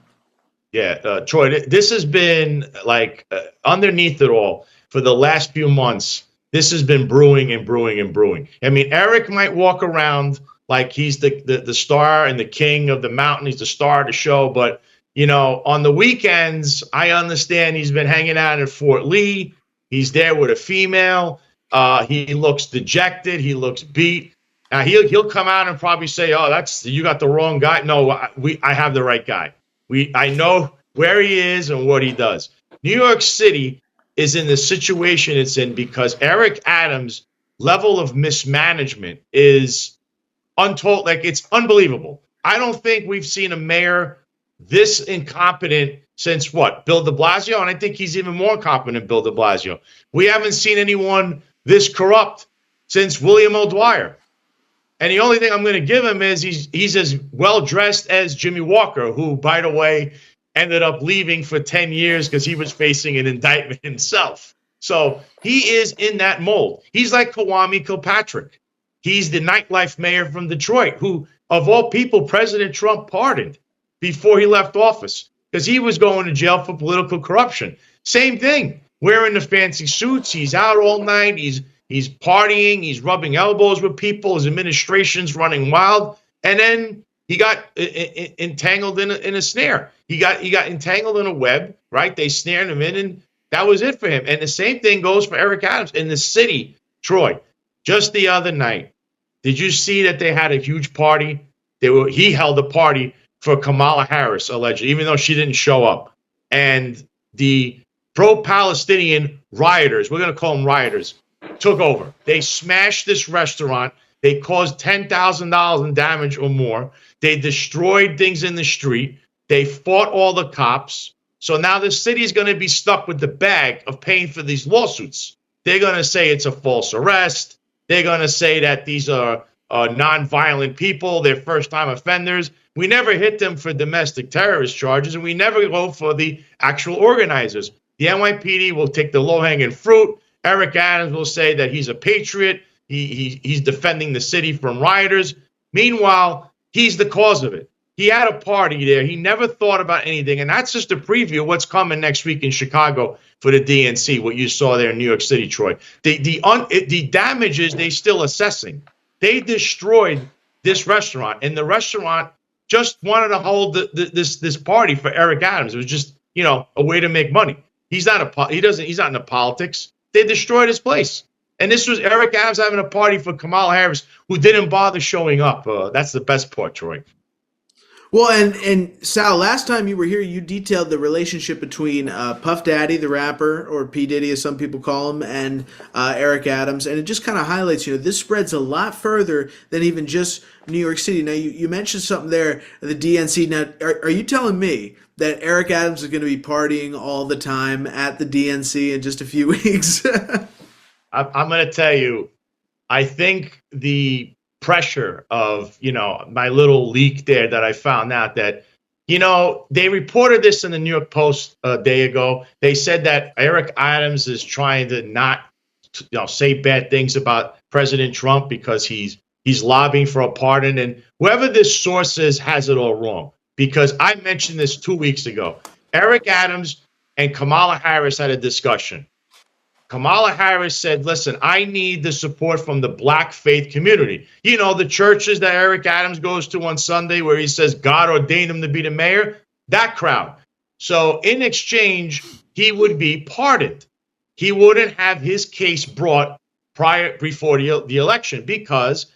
Yeah, Troy, this has been like underneath it all. For the last few months, this has been brewing and brewing and brewing. I mean, Eric might walk around like he's the star and the king of the mountain. He's the star of the show. But, on the weekends, I understand he's been hanging out in Fort Lee. He's there with a female. He looks dejected. He looks beat. He'll come out and probably say, "Oh, you got the wrong guy." No, I have the right guy. I know where he is and what he does. New York City is in the situation it's in because Eric Adams' level of mismanagement is untold. Like, it's unbelievable. I don't think we've seen a mayor this incompetent since Bill de Blasio? And I think he's even more incompetent than Bill de Blasio. We haven't seen anyone this corrupt since William O'Dwyer. And the only thing I'm going to give him is he's as well dressed as Jimmy Walker, who, by the way, ended up leaving for 10 years because he was facing an indictment himself. So he is in that mold. He's like Kwame Kilpatrick. He's the nightlife mayor from Detroit, who, of all people, President Trump pardoned before he left office because he was going to jail for political corruption. Same thing, wearing the fancy suits. He's out all night. He's partying. He's rubbing elbows with people. His administration's running wild. And then he got entangled in a snare. He got entangled in a web, right? They snared him in, and that was it for him. And the same thing goes for Eric Adams in the city, Troy. Just the other night, did you see that they had a huge party? He held a party for Kamala Harris, allegedly, even though she didn't show up. And the pro-Palestinian rioters, we're going to call them rioters, took over. They smashed this restaurant. They caused $10,000 in damage or more. They destroyed things in the street. They fought all the cops. So now the city is going to be stuck with the bag of paying for these lawsuits. They're going to say it's a false arrest. They're going to say that these are nonviolent people. They're first-time offenders. We never hit them for domestic terrorist charges, and we never go for the actual organizers. The NYPD will take the low-hanging fruit. Eric Adams will say that he's a patriot. He's defending the city from rioters. Meanwhile, he's the cause of it. He had a party there. He never thought about anything. And that's just a preview of what's coming next week in Chicago for the DNC, what you saw there in New York City, Troy. The damages they're still assessing. They destroyed this restaurant, and the restaurant just wanted to hold this party for Eric Adams. It was just, a way to make money. He's not into politics. They destroyed his place. And this was Eric Adams having a party for Kamala Harris, who didn't bother showing up. That's the best part, Troy. Well, and Sal, last time you were here, you detailed the relationship between Puff Daddy, the rapper, or P. Diddy, as some people call him, and Eric Adams. And it just kind of highlights, this spreads a lot further than even just New York City. Now, you mentioned something there, the DNC. Now, are you telling me that Eric Adams is going to be partying all the time at the DNC in just a few weeks? I'm going to tell you, I think the pressure of, my little leak there that I found out that, they reported this in the New York Post a day ago. They said that Eric Adams is trying to not, say bad things about President Trump because he's lobbying for a pardon. And whoever this source is has it all wrong, because I mentioned this 2 weeks ago. Eric Adams and Kamala Harris had a discussion. Kamala Harris said, listen, I need the support from the black faith community. The churches that Eric Adams goes to on Sunday where he says God ordained him to be the mayor, that crowd. So in exchange, he would be pardoned. He wouldn't have his case brought before the election, because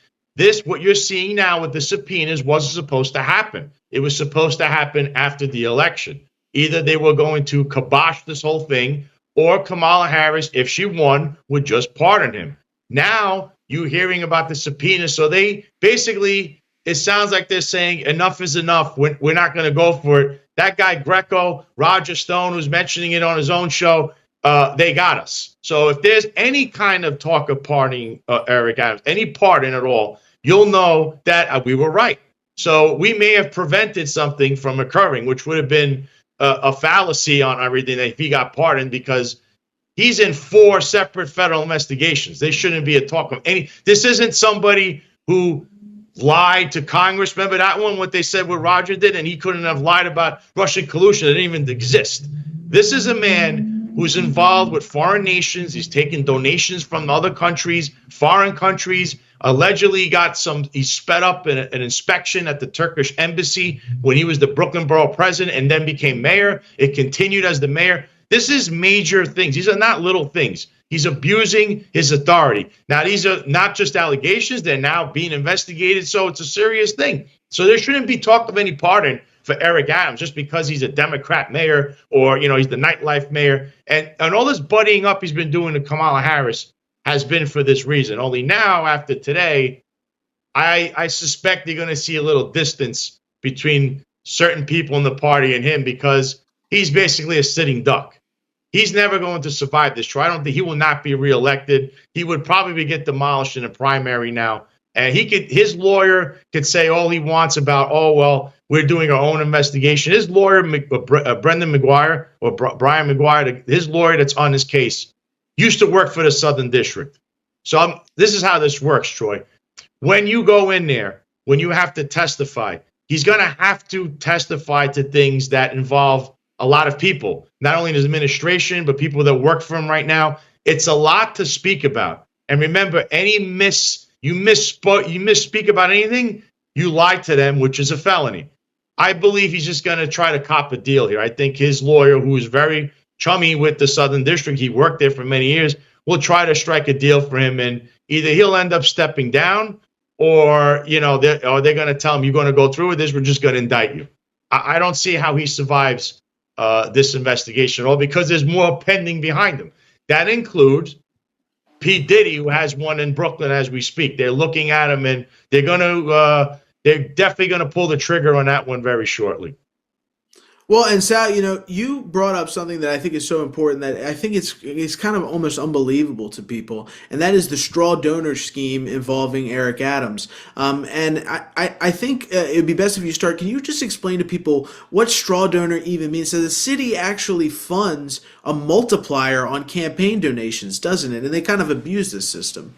what you're seeing now with the subpoenas wasn't supposed to happen. It was supposed to happen after the election. Either they were going to kibosh this whole thing, or Kamala Harris, if she won, would just pardon him. Now you're hearing about the subpoena. So they basically, it sounds like they're saying enough is enough. We're not going to go for it. That guy Greco, Roger Stone, who's mentioning it on his own show, they got us. So if there's any kind of talk of pardoning Eric Adams, any pardon at all, you'll know that we were right. So we may have prevented something from occurring, which would have been a fallacy on everything if he got pardoned, because he's in 4 separate federal investigations. There shouldn't be a talk of any. This isn't somebody who lied to Congress. Remember that one, what they said what Roger did, and he couldn't have lied about Russian collusion. It didn't even exist. This is a man who's involved with foreign nations. He's taken donations from other countries, foreign countries. Allegedly he sped up an inspection at the Turkish embassy when he was the Brooklyn Borough president and then became mayor. It continued as the mayor. This is major things. These are not little things. He's abusing his authority. Now, these are not just allegations. They're now being investigated. So it's a serious thing. So there shouldn't be talk of any pardon for Eric Adams just because he's a Democrat mayor, or, he's the nightlife mayor. And all this buddying up he's been doing to Kamala Harris has been for this reason. Only now, after today, I suspect you're going to see a little distance between certain people in the party and him, because he's basically a sitting duck. He's never going to survive this trial. I don't think he will not be reelected. He would probably get demolished in a primary now. And his lawyer could say all he wants about, oh, well, we're doing our own investigation. His lawyer, Brendan McGuire, or Brian McGuire, his lawyer that's on this case, used to work for the Southern District. So this is how this works, Troy. When you go in there, when you have to testify, he's going to have to testify to things that involve a lot of people, not only his administration, but people that work for him right now. It's a lot to speak about. And remember, you misspeak about anything, you lie to them, which is a felony. I believe he's just going to try to cop a deal here. I think his lawyer, who is very chummy with the Southern District, he worked there for many years, will try to strike a deal for him, and either he'll end up stepping down, or they're going to tell him, you're going to go through with this, we're just going to indict you. I don't see how he survives this investigation at all, because there's more pending behind him. That includes P. Diddy, who has one in Brooklyn as we speak. They're looking at him, and they're definitely going to pull the trigger on that one very shortly. Well, and Sal, you brought up something that I think is so important that I think it's kind of almost unbelievable to people, and that is the straw donor scheme involving Eric Adams. And I think it would be best if you start. Can you just explain to people what straw donor even means? So the city actually funds a multiplier on campaign donations, doesn't it? And they kind of abuse this system.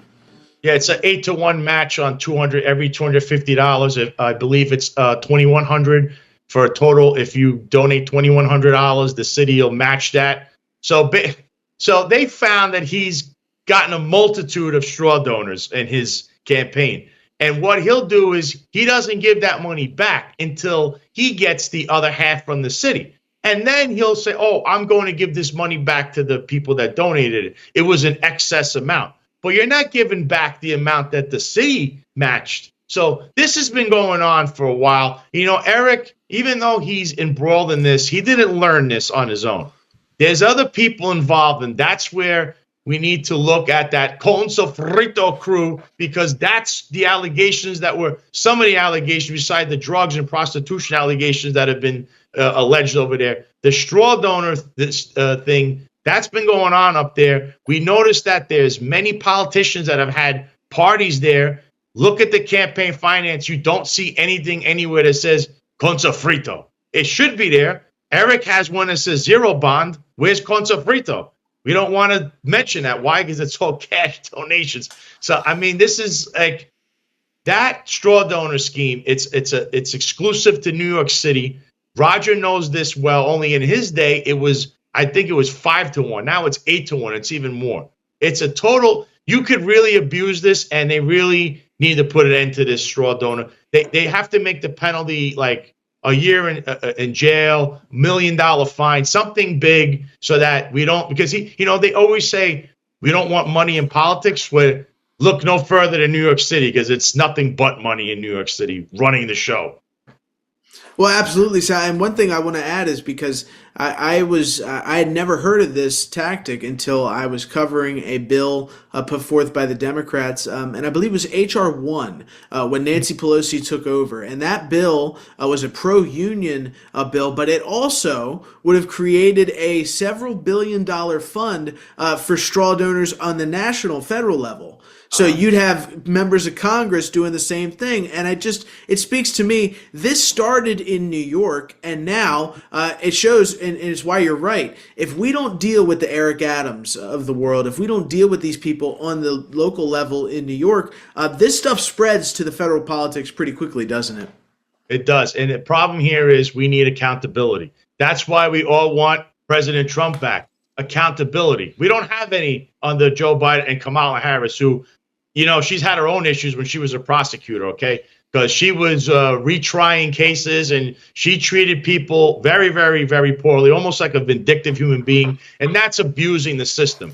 Yeah, it's an 8-to-1 match on every $250. I believe it's $2,100. For a total, if you donate $2,100, the city will match that. So they found that he's gotten a multitude of straw donors in his campaign. And what he'll do is he doesn't give that money back until he gets the other half from the city. And then he'll say, oh, I'm going to give this money back to the people that donated it. It was an excess amount. But you're not giving back the amount that the city matched. So this has been going on for a while. Eric, even though he's embroiled in this, he didn't learn this on his own. There's other people involved, and that's where we need to look at that con sofrito crew, because that's the allegations that were some of the allegations beside the drugs and prostitution allegations that have been alleged over there. The straw donor thing, that's been going on up there. We noticed that there's many politicians that have had parties there. Look at the campaign finance. You don't see anything anywhere that says con sofrito. It should be there. Eric has one that says zero bond. Where's con sofrito? We don't want to mention that. Why? Because it's all cash donations. So, this is like that straw donor scheme. It's exclusive to New York City. Roger knows this well. Only in his day, I think it was 5-to-1. Now it's 8-to-1. It's even more. It's a total. You could really abuse this, and they really need to put an end to this straw donor. They have to make the penalty like a year in jail, $1 million fine, something big, so that we don't, because they always say we don't want money in politics. Where look no further than New York City, because it's nothing but money in New York City running the show. Well, absolutely, Sal. And one thing I want to add is because I had never heard of this tactic until I was covering a bill put forth by the Democrats, and I believe it was H.R. 1 when Nancy Pelosi took over. And that bill was a pro-union bill, but it also would have created a several billion-dollar fund for straw donors on the national, federal level. So you'd have members of Congress doing the same thing. And it speaks to me, this started in New York, and now it shows, and it's why you're right. If we don't deal with the Eric Adams of the world, if we don't deal with these people on the local level in New York, this stuff spreads to the federal politics pretty quickly, doesn't it? It does. And the problem here is we need accountability. That's why we all want President Trump back. Accountability. We don't have any under Joe Biden and Kamala Harris, who, she's had her own issues when she was a prosecutor, okay? Because she was retrying cases, and she treated people very, very, very poorly, almost like a vindictive human being, and that's abusing the system.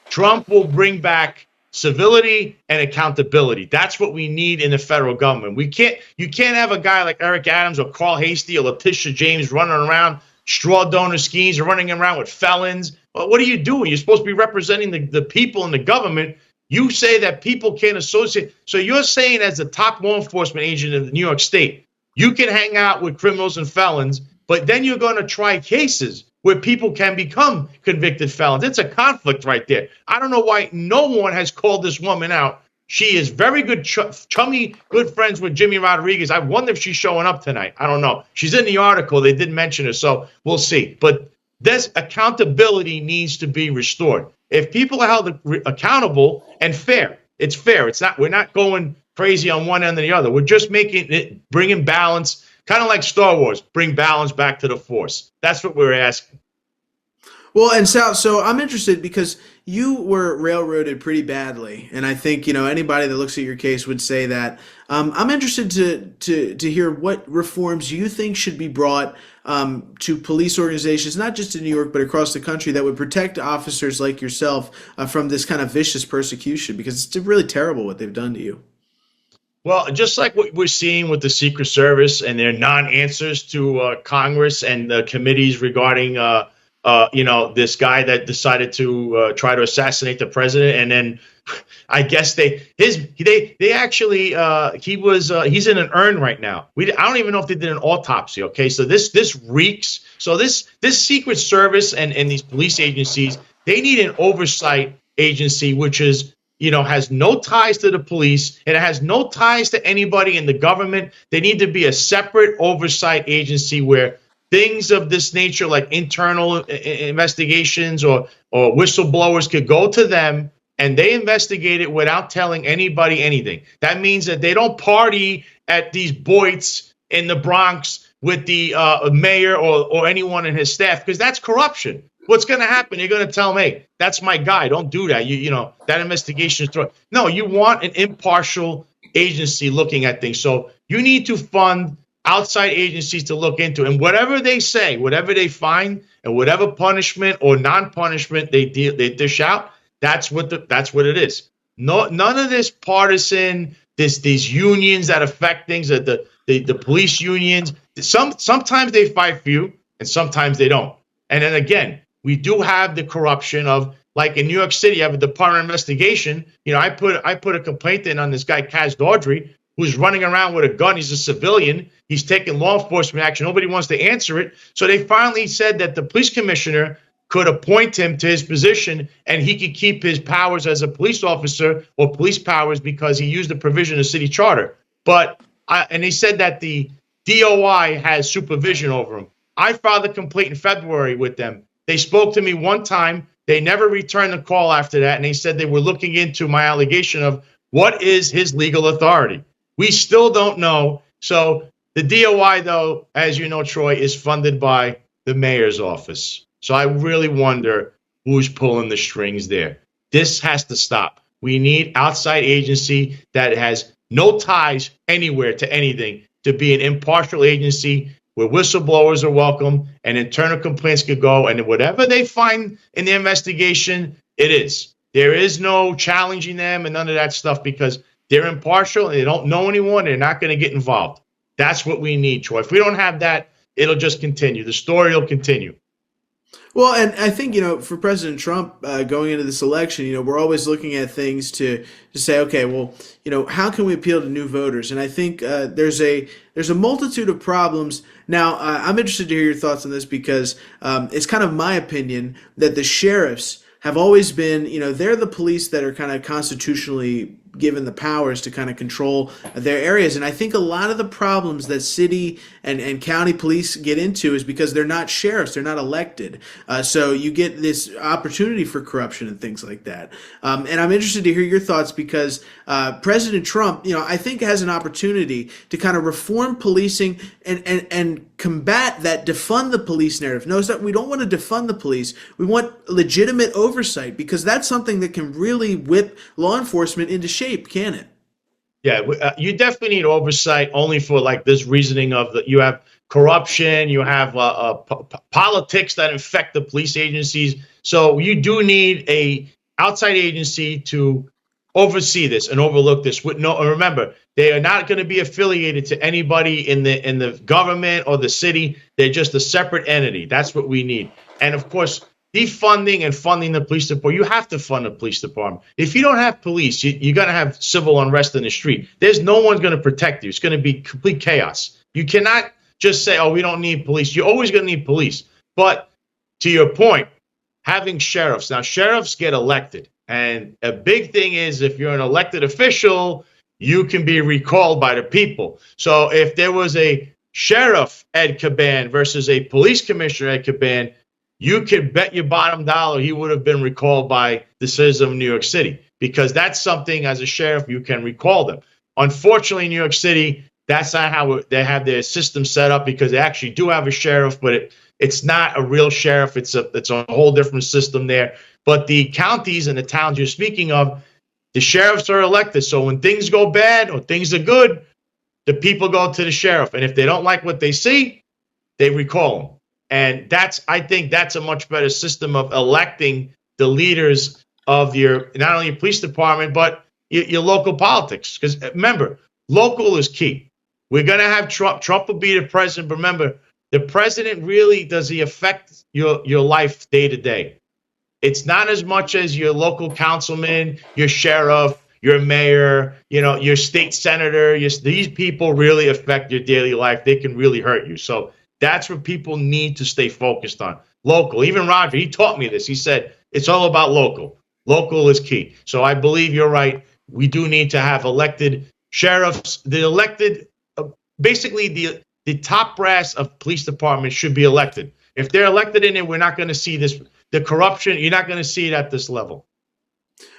Trump will bring back civility and accountability. That's what we need in the federal government. You can't have a guy like Eric Adams or Carl Hastie or Letitia James running around straw donor schemes or running around with felons. Well, what are you doing? You're supposed to be representing the people in the government. You say that people can't associate. So you're saying, as a top law enforcement agent in New York State, you can hang out with criminals and felons, but then you're going to try cases where people can become convicted felons. It's a conflict right there. I don't know why no one has called this woman out. She is very good, chummy, good friends with Jimmy Rodriguez. I wonder if she's showing up tonight. I don't know. She's in the article. They did mention her, so we'll see. But this accountability needs to be restored. If people are held accountable and fair, it's fair. It's not. We're not going crazy on one end or the other. We're just making it, bringing balance, kind of like Star Wars. Bring balance back to the Force. That's what we're asking. Well, and Sal, so I'm interested because you were railroaded pretty badly, and I think anybody that looks at your case would say that. I'm interested to hear what reforms you think should be brought to police organizations, not just in New York but across the country, that would protect officers like yourself from this kind of vicious persecution, because it's really terrible what they've done to you. Well, just like what we're seeing with the Secret Service and their non-answers to Congress and the committees regarding this guy that decided to try to assassinate the president, and then I guess he's in an urn right now. I don't even know if they did an autopsy. Okay, so this reeks. So this Secret Service and these police agencies, they need an oversight agency which is has no ties to the police, and it has no ties to anybody in the government. They need to be a separate oversight agency where things of this nature, like internal investigations or whistleblowers, could go to them and they investigate it without telling anybody anything. That means that they don't party at these Boyd's in the Bronx with the mayor or anyone in his staff, because that's corruption. What's going to happen? You're going to tell me, hey, that's my guy. Don't do that. That investigation is through. No, you want an impartial agency looking at things. So you need to fund outside agencies to look into, and whatever they say, whatever they find, and whatever punishment or non-punishment they dish out, that's what it is. No, none of this partisan, these unions that affect things, that the police unions. Sometimes they fight for you, and sometimes they don't. And then again, we do have the corruption of, like in New York City, you have a Department of Investigation. I put a complaint in on this guy Kaz Daughtry, who's running around with a gun. He's a civilian. He's taking law enforcement action. Nobody wants to answer it. So they finally said that the police commissioner could appoint him to his position, and he could keep his powers as a police officer, or police powers, because he used the provision of city charter. And they said that the DOI has supervision over him. I filed a complaint in February with them. They spoke to me one time. They never returned the call after that, and they said they were looking into my allegation of what is his legal authority. We still don't know. So the DOI, though, as you know, Troy, is funded by the mayor's office. So I really wonder who's pulling the strings there. This has to stop. We need outside agency that has no ties anywhere to anything to be an impartial agency where whistleblowers are welcome and internal complaints could go, and whatever they find in the investigation, it is. There is no challenging them and none of that stuff, because they're impartial and they don't know anyone. They're not going to get involved. That's what we need, Troy. If we don't have that, it'll just continue. The story will continue. Well, and I think, for President Trump going into this election, we're always looking at things to say, okay, well, how can we appeal to new voters? And I think there's a multitude of problems. Now, I'm interested to hear your thoughts on this, because it's kind of my opinion that the sheriffs have always been, they're the police that are kind of constitutionally given the powers to kind of control their areas. And I think a lot of the problems that city and county police get into is because they're not sheriffs, they're not elected. So you get this opportunity for corruption and things like that. And I'm interested to hear your thoughts, because President Trump, I think has an opportunity to kind of reform policing and combat that defund the police narrative. Notice that we don't want to defund the police. We want legitimate oversight, because that's something that can really whip law enforcement into shape, can it? Yeah, you definitely need oversight, only for like this reasoning of you have corruption, you have politics that infect the police agencies. So you do need a outside agency to oversee this and overlook this. Remember, they are not going to be affiliated to anybody in the government or the city. They're just a separate entity. That's what we need. And of course, defunding and funding the police department. You have to fund the police department. If you don't have police, you're going to have civil unrest in the street. There's no one's going to protect you. It's going to be complete chaos. You cannot just say, oh, we don't need police. You're always going to need police. But to your point, having sheriffs. Now, sheriffs get elected. And a big thing is if you're an elected official, you can be recalled by the people. So if there was a sheriff, Ed Caban, versus a police commissioner, Ed Caban, you could bet your bottom dollar he would have been recalled by the citizens of New York City, because that's something as a sheriff you can recall them. Unfortunately, in New York City, that's not how they have their system set up, because they actually do have a sheriff, but it's not a real sheriff. It's a whole different system there. But the counties and the towns you're speaking of, the sheriffs are elected. So when things go bad or things are good, the people go to the sheriff. And if they don't like what they see, they recall them. And I think that's a much better system of electing the leaders of your, not only your police department, but your local politics. Because remember, local is key. We're going to have Trump. Trump will be the president. But remember, the president really, does he affect your life day to day? It's not as much as your local councilman, your sheriff, your mayor, your state senator. These people really affect your daily life. They can really hurt you. So that's what people need to stay focused on. Local. Even Roger, he taught me this. He said, it's all about local. Local is key. So I believe you're right. We do need to have elected sheriffs. The elected, basically the top brass of police departments should be elected. If they're elected in it, we're not going to see this. The corruption, you're not going to see it at this level.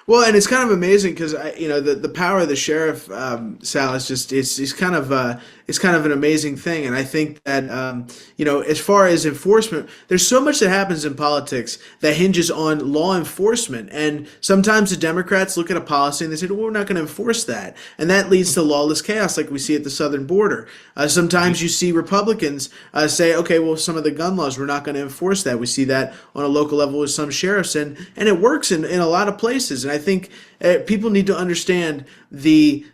Well, and it's kind of amazing because the power of the sheriff, Sal, is just it's kind of an amazing thing, and I think that as far as enforcement, there's so much that happens in politics that hinges on law enforcement, and sometimes the Democrats look at a policy and they say, well, we're not going to enforce that, and that leads to lawless chaos like we see at the southern border. Sometimes you see Republicans say, okay, well, some of the gun laws, we're not going to enforce that. We see that on a local level with some sheriffs, and it works in a lot of places, and I think people need to understand the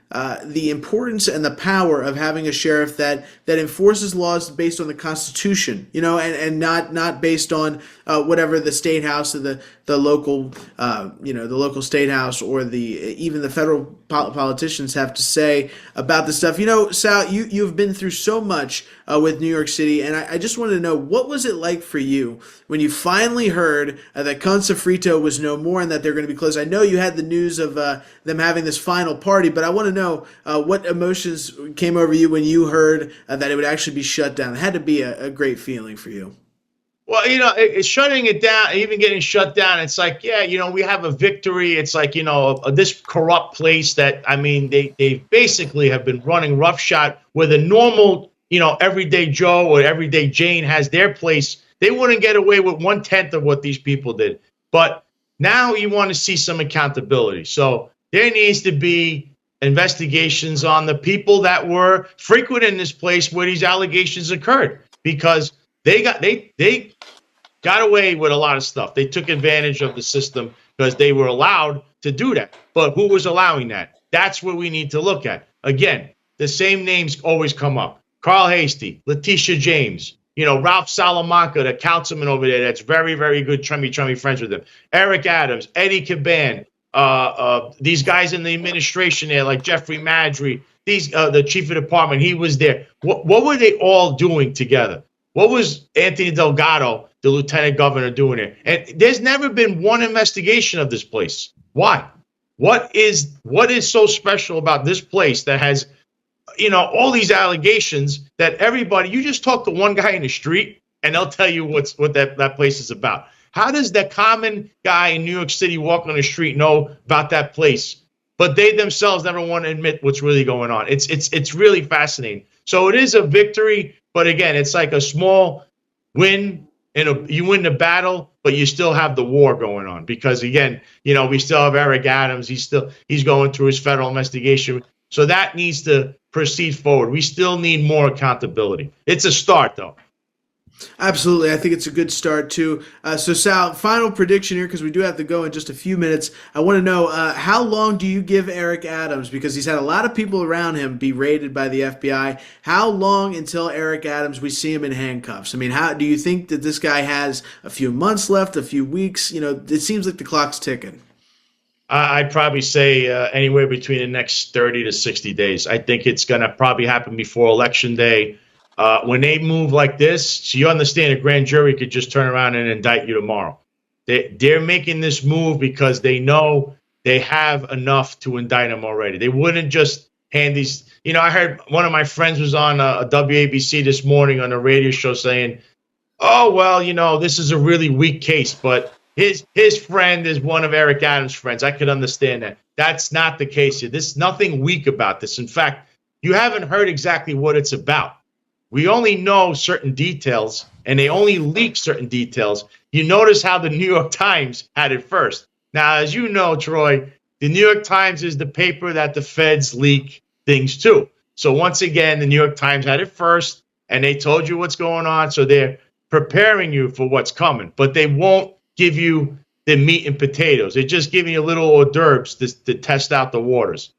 importance and the power of having a sheriff that enforces laws based on the Constitution, and not based on whatever the state house or the local the local state house or even the federal politicians have to say about this stuff. Sal, you've been through so much with New York City, and I just wanted to know, what was it like for you when you finally heard that Consa Frito was no more and that they're going to be closed? I know you had the news of them having this final party, but I want to know what emotions came over you when you heard that it would actually be shut down. It had to be a great feeling for you. Well, it's shutting it down, even getting shut down. It's like, we have a victory. It's like, this corrupt place that, they basically have been running roughshod where the normal, everyday Joe or everyday Jane has their place. They wouldn't get away with 1/10 of what these people did. But now you want to see some accountability. So there needs to be investigations on the people that were frequent in this place where these allegations occurred, because they got away with a lot of stuff. They took advantage of the system because they were allowed to do that. But who was allowing that? That's what we need to look at. Again, the same names always come up. Carl Hasty, Letitia James, Ralph Salamanca, the councilman over there that's very, very good, chummy friends with him. Eric Adams, Eddie Caban, these guys in the administration there, like Jeffrey Madry, the chief of department, he was there. What were they all doing together? What was Anthony Delgado, the lieutenant governor, doing there? And there's never been one investigation of this place. Why? What is so special about this place that has, all these allegations that everybody, you just talk to one guy in the street and they'll tell you what that place is about. How does the common guy in New York City walk on the street know about that place, but they themselves never want to admit what's really going on? It's really fascinating. So it is a victory, but again, it's like a small win. You win the battle, but you still have the war going on, because again, we still have Eric Adams. He's going through his federal investigation. So that needs to proceed forward. We still need more accountability. It's a start, though. Absolutely. I think it's a good start, too. So, Sal, final prediction here, because we do have to go in just a few minutes. I want to know, how long do you give Eric Adams? Because he's had a lot of people around him be raided by the FBI. How long until Eric Adams, we see him in handcuffs? How do you think that this guy has a few months left, a few weeks? It seems like the clock's ticking. I'd probably say anywhere between the next 30 to 60 days. I think it's going to probably happen before Election Day. When they move like this, so you understand a grand jury could just turn around and indict you tomorrow. They're making this move because they know they have enough to indict him already. They wouldn't just hand these. I heard one of my friends was on a WABC this morning on a radio show saying, oh, well, this is a really weak case, but his friend is one of Eric Adams' friends. I could understand that. That's not the case here. There's nothing weak about this. In fact, you haven't heard exactly what it's about. We only know certain details, and they only leak certain details. You notice how the New York Times had it first. Now, as you know, Troy, the New York Times is the paper that the feds leak things to. So once again, the New York Times had it first, and they told you what's going on. So they're preparing you for what's coming, but they won't give you the meat and potatoes. They're just giving you little hors d'oeuvres to test out the waters.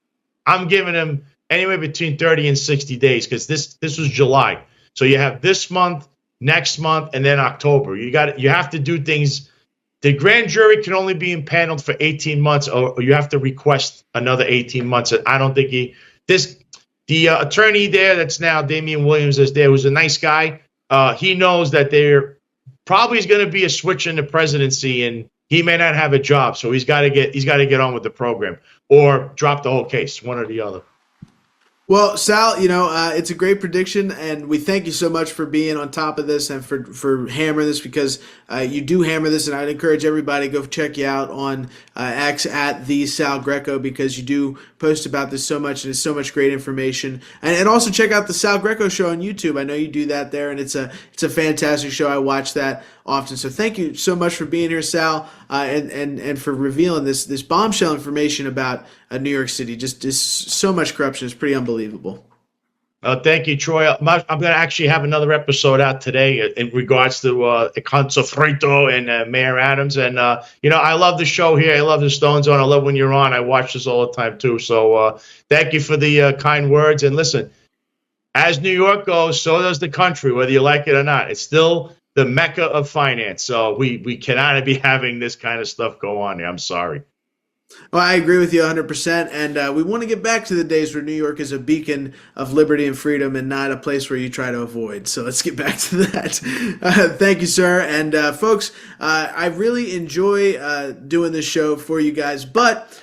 I'm giving them anywhere between 30 and 60 days because this was July. So you have this month, next month, and then October. You have to do things. The grand jury can only be impaneled for 18 months, or you have to request another 18 months. I don't think the attorney there that's now Damian Williams is there, who's a nice guy. He knows that there probably is going to be a switch in the presidency, and he may not have a job. So he's got to get on with the program or drop the whole case, one or the other. Well, Sal, it's a great prediction, and we thank you so much for being on top of this and for hammering this, because you do hammer this, and I'd encourage everybody to go check you out on X at the Sal Greco, because you do post about this so much, and it's so much great information. And also check out the Sal Greco Show on YouTube. I know you do that there, and it's a fantastic show. I watch that often. So thank you so much for being here, Sal, and for revealing this bombshell information about New York City. Just so much corruption. It's pretty unbelievable. Thank you, Troy. I'm going to actually have another episode out today in regards to Consofrito and Mayor Adams. And, I love the show here. I love the Stone Zone. I love when you're on. I watch this all the time, too. So thank you for the kind words. And listen, as New York goes, so does the country, whether you like it or not. It's still the mecca of finance. So we cannot be having this kind of stuff go on here. I'm sorry. Well, I agree with you 100%, and we want to get back to the days where New York is a beacon of liberty and freedom and not a place where you try to avoid. So let's get back to that. Thank you, sir. And folks, I really enjoy doing this show for you guys, but...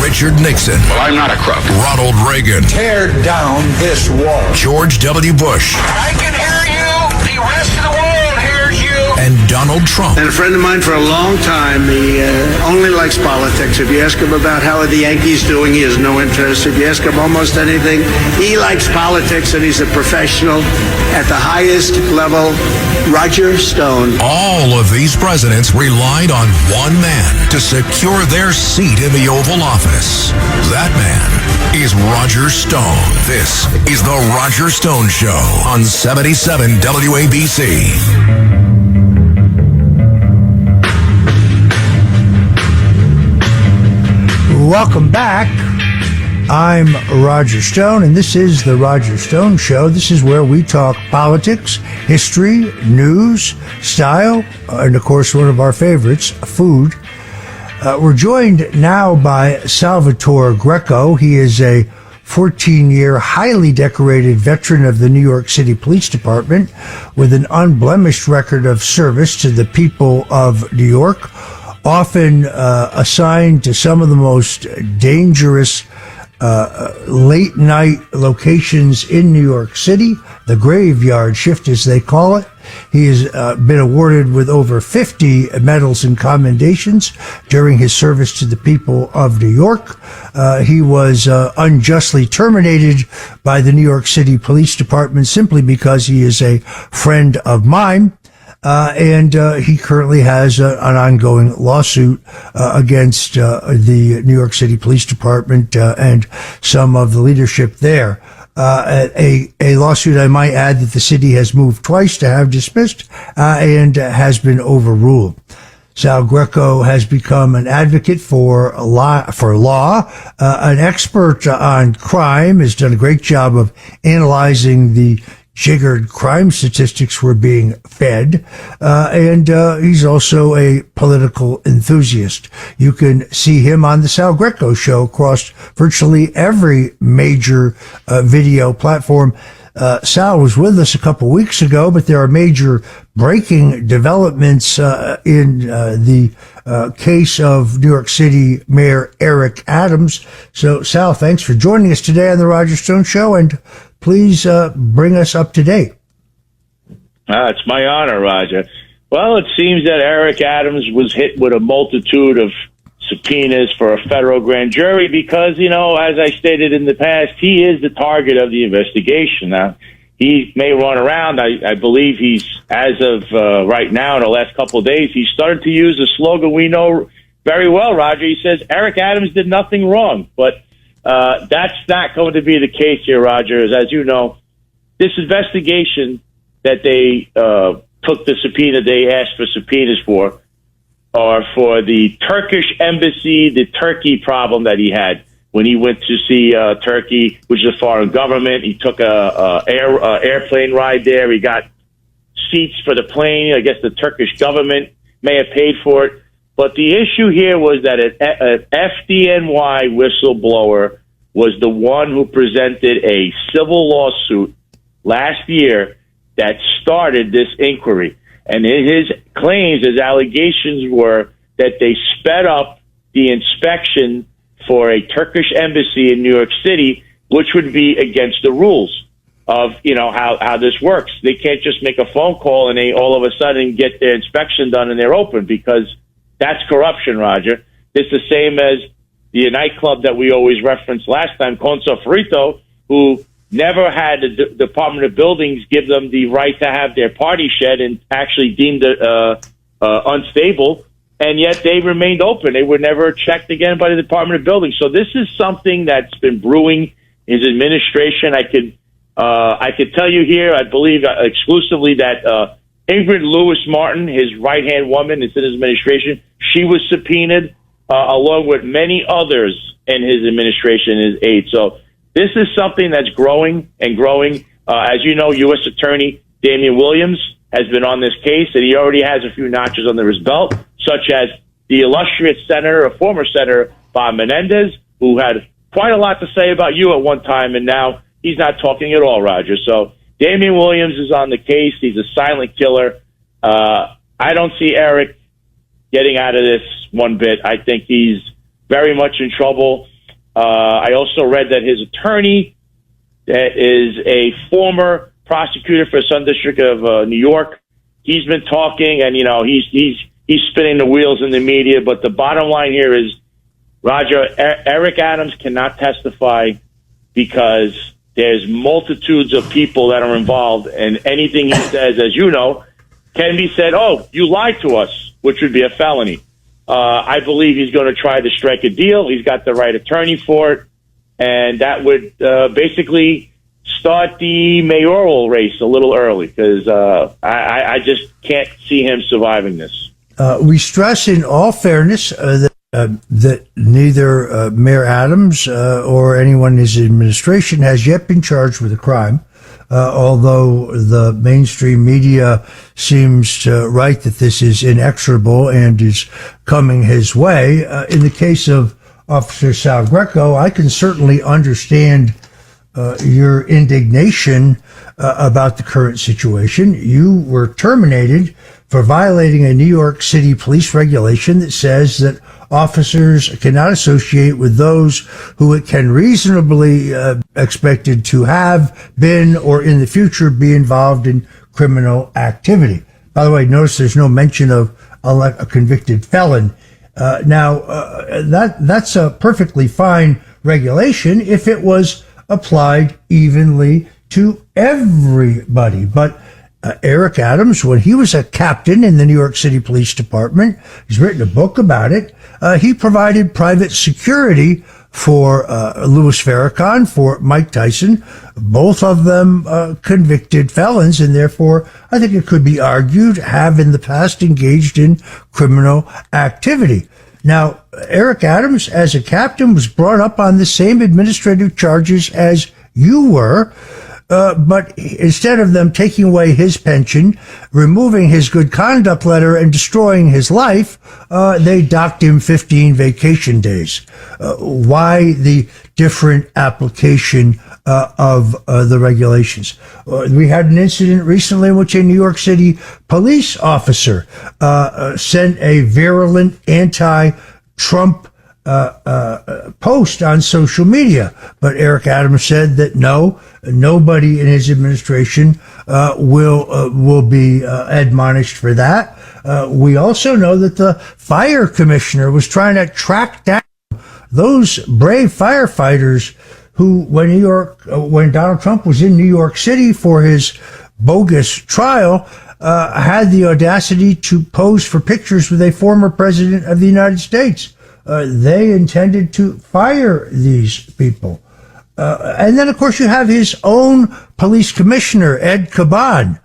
Richard Nixon. Well, I'm not a crook. Ronald Reagan. Tear down this wall. George W. Bush. I can hear you. The rest of the world hears you. And Donald Trump. And a friend of mine for a long time, he only likes politics. If you ask him about how are the Yankees doing, he has no interest. If you ask him almost anything, he likes politics, and he's a professional at the highest level. Roger Stone. All of these presidents relied on one man to secure their seat in the Oval Office. That man is Roger Stone. This is the Roger Stone Show on 77 WABC. Welcome back. I'm Roger Stone, and this is the Roger Stone Show. This is where we talk politics, history, news, style, and of course one of our favorites, food. We're joined now by Salvatore Greco. He is a 14-year, highly decorated veteran of the New York City Police Department with an unblemished record of service to the people of New York, often assigned to some of the most dangerous late night locations in New York City, the graveyard shift as they call it. He has been awarded with over 50 medals and commendations during his service to the people of New York. He was unjustly terminated by the New York City Police Department simply because he is a friend of mine. And he currently has an ongoing lawsuit against the New York City Police Department and some of the leadership there. A lawsuit, I might add, that the city has moved twice to have dismissed and has been overruled. Sal Greco has become an advocate for law, an expert on crime, has done a great job of analyzing the jiggered crime statistics we're being fed, and he's also a political enthusiast. You can see him on the Sal Greco Show across virtually every major video platform. Sal was with us a couple weeks ago, but there are major breaking developments in the case of New York City Mayor Eric Adams. So, Sal, thanks for joining us today on the Roger Stone Show, and please bring us up to date. It's my honor, Roger. Well, it seems that Eric Adams was hit with a multitude of subpoenas for a federal grand jury because, as I stated in the past, he is the target of the investigation. Now, he may run around. I believe he's, as of right now, in the last couple of days, he started to use a slogan we know very well, Roger. He says, Eric Adams did nothing wrong. But that's not going to be the case here, Roger. As you know, this investigation that they took the subpoena, they asked for subpoenas for, or for the Turkish embassy, the Turkey problem that he had when he went to see Turkey, which is a foreign government. He took a airplane ride there. He got seats for the plane. I guess the Turkish government may have paid for it. But the issue here was that an FDNY whistleblower was the one who presented a civil lawsuit last year that started this inquiry. And his claims, his allegations were that they sped up the inspection for a Turkish embassy in New York City, which would be against the rules of, how this works. They can't just make a phone call and they all of a sudden get their inspection done and they're open, because that's corruption, Roger. It's the same as the nightclub that we always referenced last time, Conso Frito, who never had the Department of Buildings give them the right to have their party shed and actually deemed it unstable, and yet they remained open. They were never checked again by the Department of Buildings. So this is something that's been brewing in his administration. I could tell you here, I believe exclusively that Ingrid Lewis-Martin, his right-hand woman, is in his administration. She was subpoenaed along with many others in his administration, his aides. So this is something that's growing and growing. As you know, U.S. Attorney Damian Williams has been on this case, and he already has a few notches under his belt, such as the illustrious senator, a former senator, Bob Menendez, who had quite a lot to say about you at one time, and now he's not talking at all, Roger. So Damian Williams is on the case. He's a silent killer. I don't see Eric getting out of this one bit. I think he's very much in trouble. I also read that his attorney, that is a former prosecutor for Southern District of New York, he's been talking, and he's spinning the wheels in the media. But the bottom line here is, Roger, Eric Adams cannot testify because there's multitudes of people that are involved, and anything he says, as you know, can be said, "Oh, you lied to us," which would be a felony. I believe he's going to try to strike a deal. He's got the right attorney for it, and that would basically start the mayoral race a little early, because I just can't see him surviving this. We stress in all fairness that neither Mayor Adams or anyone in his administration has yet been charged with a crime. Although the mainstream media seems to write that this is inexorable and is coming his way. In the case of Officer Sal Greco, I can certainly understand your indignation about the current situation. You were terminated for violating a New York City police regulation that says that officers cannot associate with those who it can reasonably expected to have been or in the future be involved in criminal activity. By the way, notice there's no mention of a convicted felon. That's a perfectly fine regulation if it was applied evenly to everybody. But Eric Adams, when he was a captain in the New York City Police Department, he's written a book about it. He provided private security for Louis Farrakhan, for Mike Tyson, both of them convicted felons, and therefore I think it could be argued have in the past engaged in criminal activity. Now, Eric Adams, as a captain, was brought up on the same administrative charges as you were. But instead of them taking away his pension, removing his good conduct letter, and destroying his life, they docked him 15 vacation days. Why the different application of the regulations? We had an incident recently in which a New York City police officer sent a virulent anti-Trump post on social media, but Eric Adams said that no, nobody in his administration will be admonished for that. We also know that the fire commissioner was trying to track down those brave firefighters who, when Donald Trump was in New York City for his bogus trial, had the audacity to pose for pictures with a former president of the United States. They intended to fire these people. And then, of course, you have his own police commissioner, Ed Caban.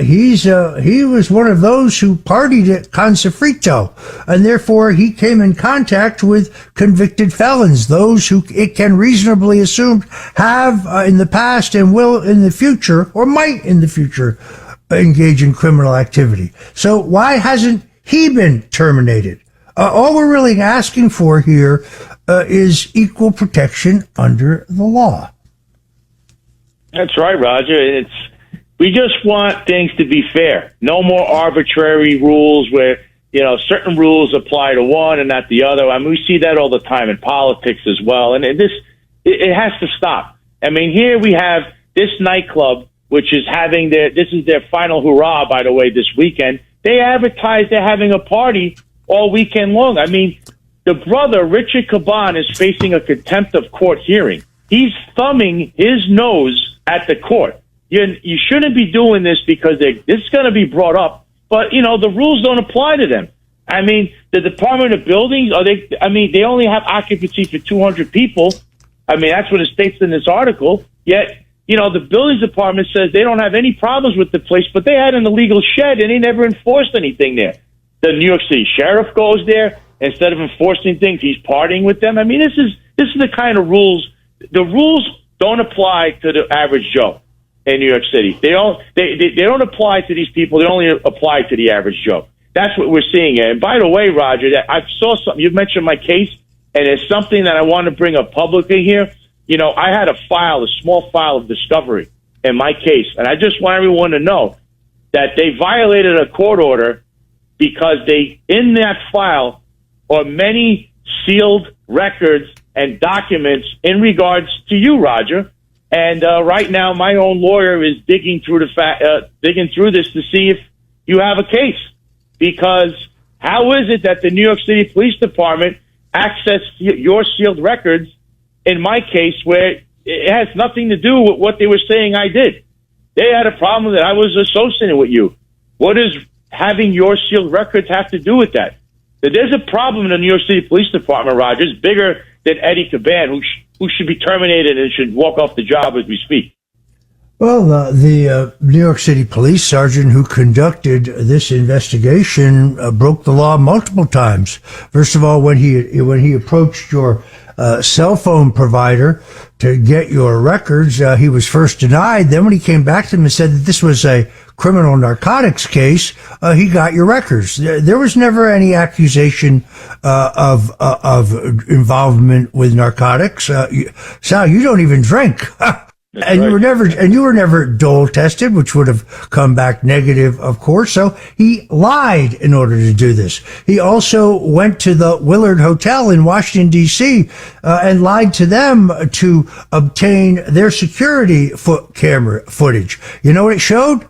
He was one of those who partied at Consafrito, and therefore he came in contact with convicted felons, those who it can reasonably assume have in the past and will in the future, or might in the future, engage in criminal activity. So why hasn't he been terminated? All we're really asking for here is equal protection under the law. That's right, Roger. We just want things to be fair. No more arbitrary rules where, certain rules apply to one and not the other. I mean, we see that all the time in politics as well. And it has to stop. I mean, here we have this nightclub, which is having this is their final hurrah, by the way, this weekend. They advertise they're having a party all weekend long. I mean, the brother, Richard Caban, is facing a contempt of court hearing. He's thumbing his nose at the court. You shouldn't be doing this because this is going to be brought up, but the rules don't apply to them. I mean, the Department of Buildings they only have occupancy for 200 people. I mean, that's what it states in this article. Yet, the buildings department says they don't have any problems with the place, but they had an illegal shed and they never enforced anything there. The New York City sheriff goes there. Instead of enforcing things, he's partying with them. I mean, this is the kind of rules. The rules don't apply to the average Joe in New York City. They don't apply to these people. They only apply to the average Joe. That's what we're seeing. And by the way, Roger, that I saw something. You mentioned my case, and it's something that I want to bring up publicly here. I had a small file of discovery in my case, and I just want everyone to know that they violated a court order because in that file are many sealed records and documents in regards to you, Roger. And right now, my own lawyer is digging through this to see if you have a case. Because how is it that the New York City Police Department accessed your sealed records in my case where it has nothing to do with what they were saying I did? They had a problem that I was associated with you. What does having your sealed records have to do with that? There's a problem in the New York City Police Department, Roger. It's bigger than Eddie Caban, who should be terminated and should walk off the job as we speak. Well, the New York City police sergeant who conducted this investigation broke the law multiple times. First of all, when he approached your cell phone provider to get your records, he was first denied. Then when he came back to him and said that this was a criminal narcotics case, he got your records. There was never any accusation of involvement with narcotics. Sal, you don't even drink. And right. you were never dole tested, which would have come back negative, of course. So he lied in order to do this. He also went to the Willard Hotel in Washington, D.C., and lied to them to obtain their security camera footage. You know what it showed?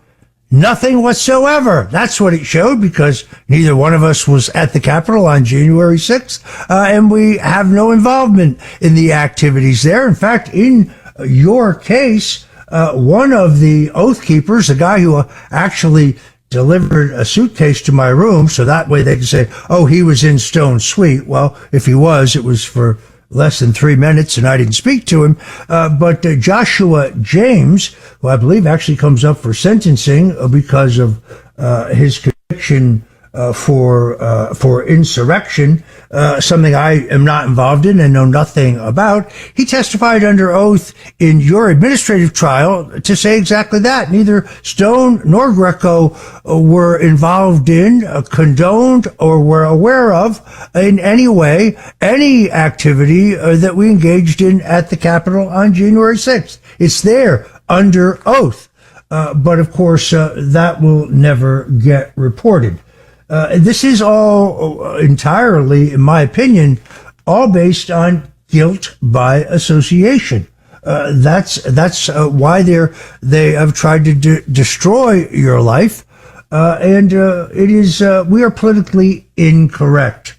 Nothing whatsoever. That's what it showed, because neither one of us was at the Capitol on January 6th, and we have no involvement in the activities there. In fact, in your case, one of the oath keepers, the guy who actually delivered a suitcase to my room, so that way they can say, oh, he was in Stone Suite. Well, if he was, it was for less than 3 minutes, and I didn't speak to him. But Joshua James, who I believe actually comes up for sentencing because of his conviction for insurrection, something I am not involved in and know nothing about. He testified under oath in your administrative trial to say exactly that. Neither Stone nor Greco were involved in, condoned, or were aware of in any way any activity that we engaged in at the Capitol on January 6th. It's there under oath. But of course, that will never get reported. This is all entirely, in my opinion, all based on guilt by association. That's why they have tried to destroy your life, and it is we are politically incorrect.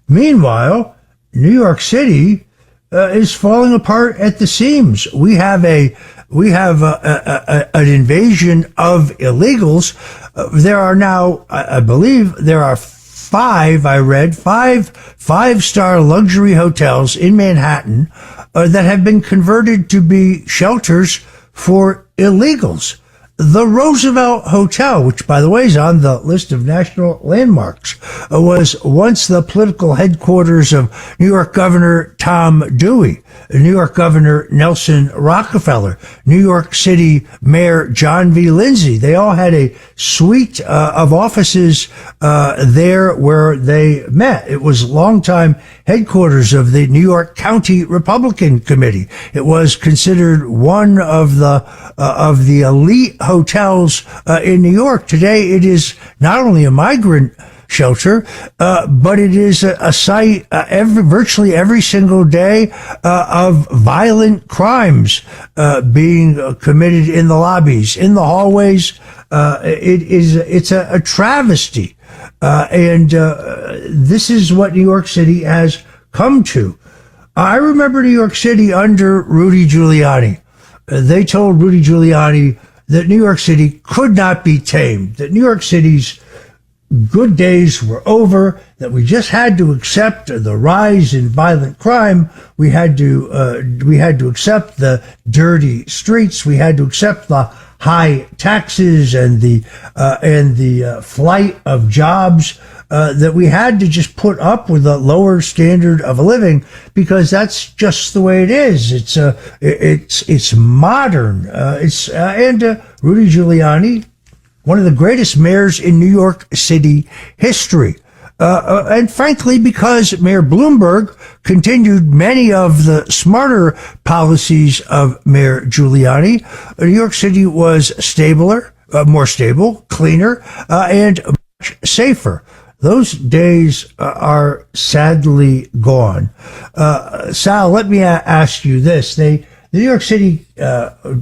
Meanwhile, New York City is falling apart at the seams. We have an invasion of illegals. There are now, I believe, there are five-star luxury hotels in Manhattan that have been converted to be shelters for illegals. The Roosevelt Hotel, which, by the way, is on the list of national landmarks, was once the political headquarters of New York Governor Tom Dewey, New York Governor Nelson Rockefeller, New York City Mayor John V. Lindsay. They all had a suite of offices there where they met. It was longtime headquarters of the New York County Republican Committee. It was considered one of the elite hotels in New York. Today, it is not only a migrant shelter, but it is a site virtually every single day of violent crimes being committed in the lobbies, in the hallways. It's a travesty, and this is what New York City has come to. I remember New York City under Rudy Giuliani. They told Rudy Giuliani that New York City could not be tamed, that New York City's good days were over, that we just had to accept the rise in violent crime. We had to accept the dirty streets. We had to accept the high taxes and the flight of jobs. That we had to just put up with a lower standard of living because that's just the way it is. It's modern. And Rudy Giuliani, one of the greatest mayors in New York City history. And frankly, because Mayor Bloomberg continued many of the smarter policies of Mayor Giuliani, New York City was more stable, cleaner, and much safer. Those days are sadly gone. Sal, let me ask you this. The New York City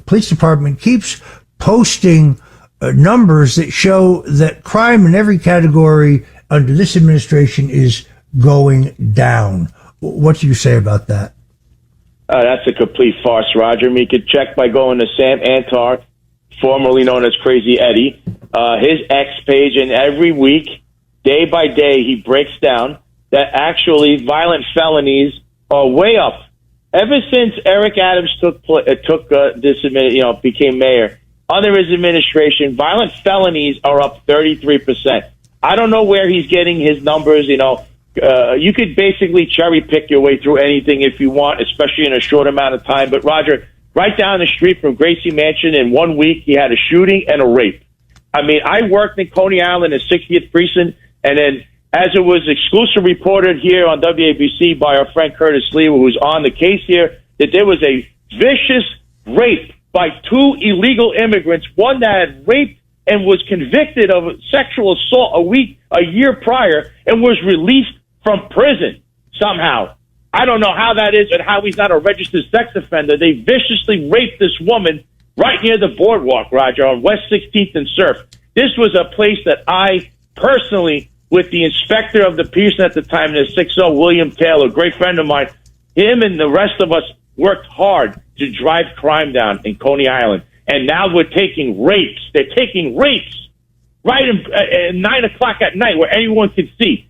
Police Department keeps posting numbers that show that crime in every category under this administration is going down. What do you say about that? That's a complete farce, Roger. You could check by going to Sam Antar, formerly known as Crazy Eddie, his X page, and every week, day by day, he breaks down that actually violent felonies are way up. Ever since Eric Adams became mayor, under his administration, violent felonies are up 33%. I don't know where he's getting his numbers. You could basically cherry pick your way through anything if you want, especially in a short amount of time. But Roger, right down the street from Gracie Mansion, in 1 week, he had a shooting and a rape. I mean, I worked in Coney Island, in 60th Precinct, and then as it was exclusively reported here on WABC by our friend Curtis Lee, who's on the case here, that there was a vicious rape by 2 illegal immigrants, one that had raped and was convicted of sexual assault a year prior and was released from prison somehow. I don't know how that is and how he's not a registered sex offender. They viciously raped this woman right near the boardwalk, Roger, on West 16th and Surf. This was a place that I personally, with the inspector of the peace at the time, the 60 William Taylor, a great friend of mine, him and the rest of us worked hard to drive crime down in Coney Island. And now we're taking rapes. They're taking rapes right at 9 o'clock at night where anyone can see.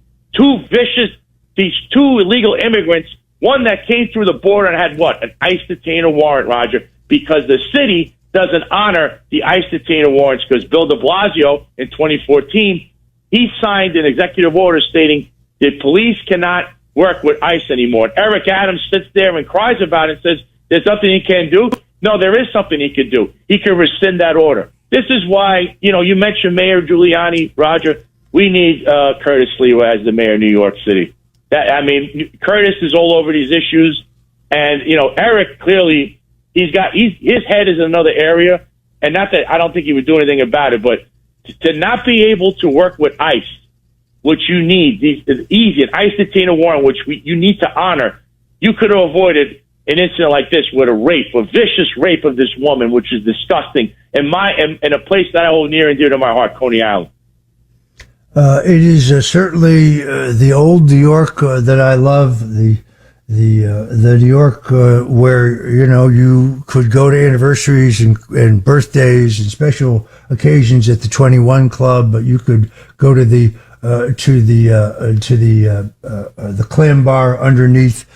These 2 illegal immigrants, one that came through the border and had an ICE detainer warrant, Roger, because the city doesn't honor the ICE detainer warrants because Bill de Blasio in 2014, he signed an executive order stating that police cannot work with ICE anymore. And Eric Adams sits there and cries about it and says, there's nothing he can do. No, there is something he could do. He could rescind that order. This is why, you mentioned Mayor Giuliani, Roger. We need Curtis Lewa as the mayor of New York City. Curtis is all over these issues. And, Eric clearly, his head is in another area. And not that I don't think he would do anything about it, but to not be able to work with ICE, which you need, is easy, an ICE detainer warrant, which you need to honor, you could have avoided an incident like this with a vicious rape of this woman, which is disgusting, in a place that I hold near and dear to my heart, Coney Island. It is certainly the old New York that I love, the New York where you could go to anniversaries and birthdays and special occasions at the 21 Club, but you could go to the Clam Bar underneath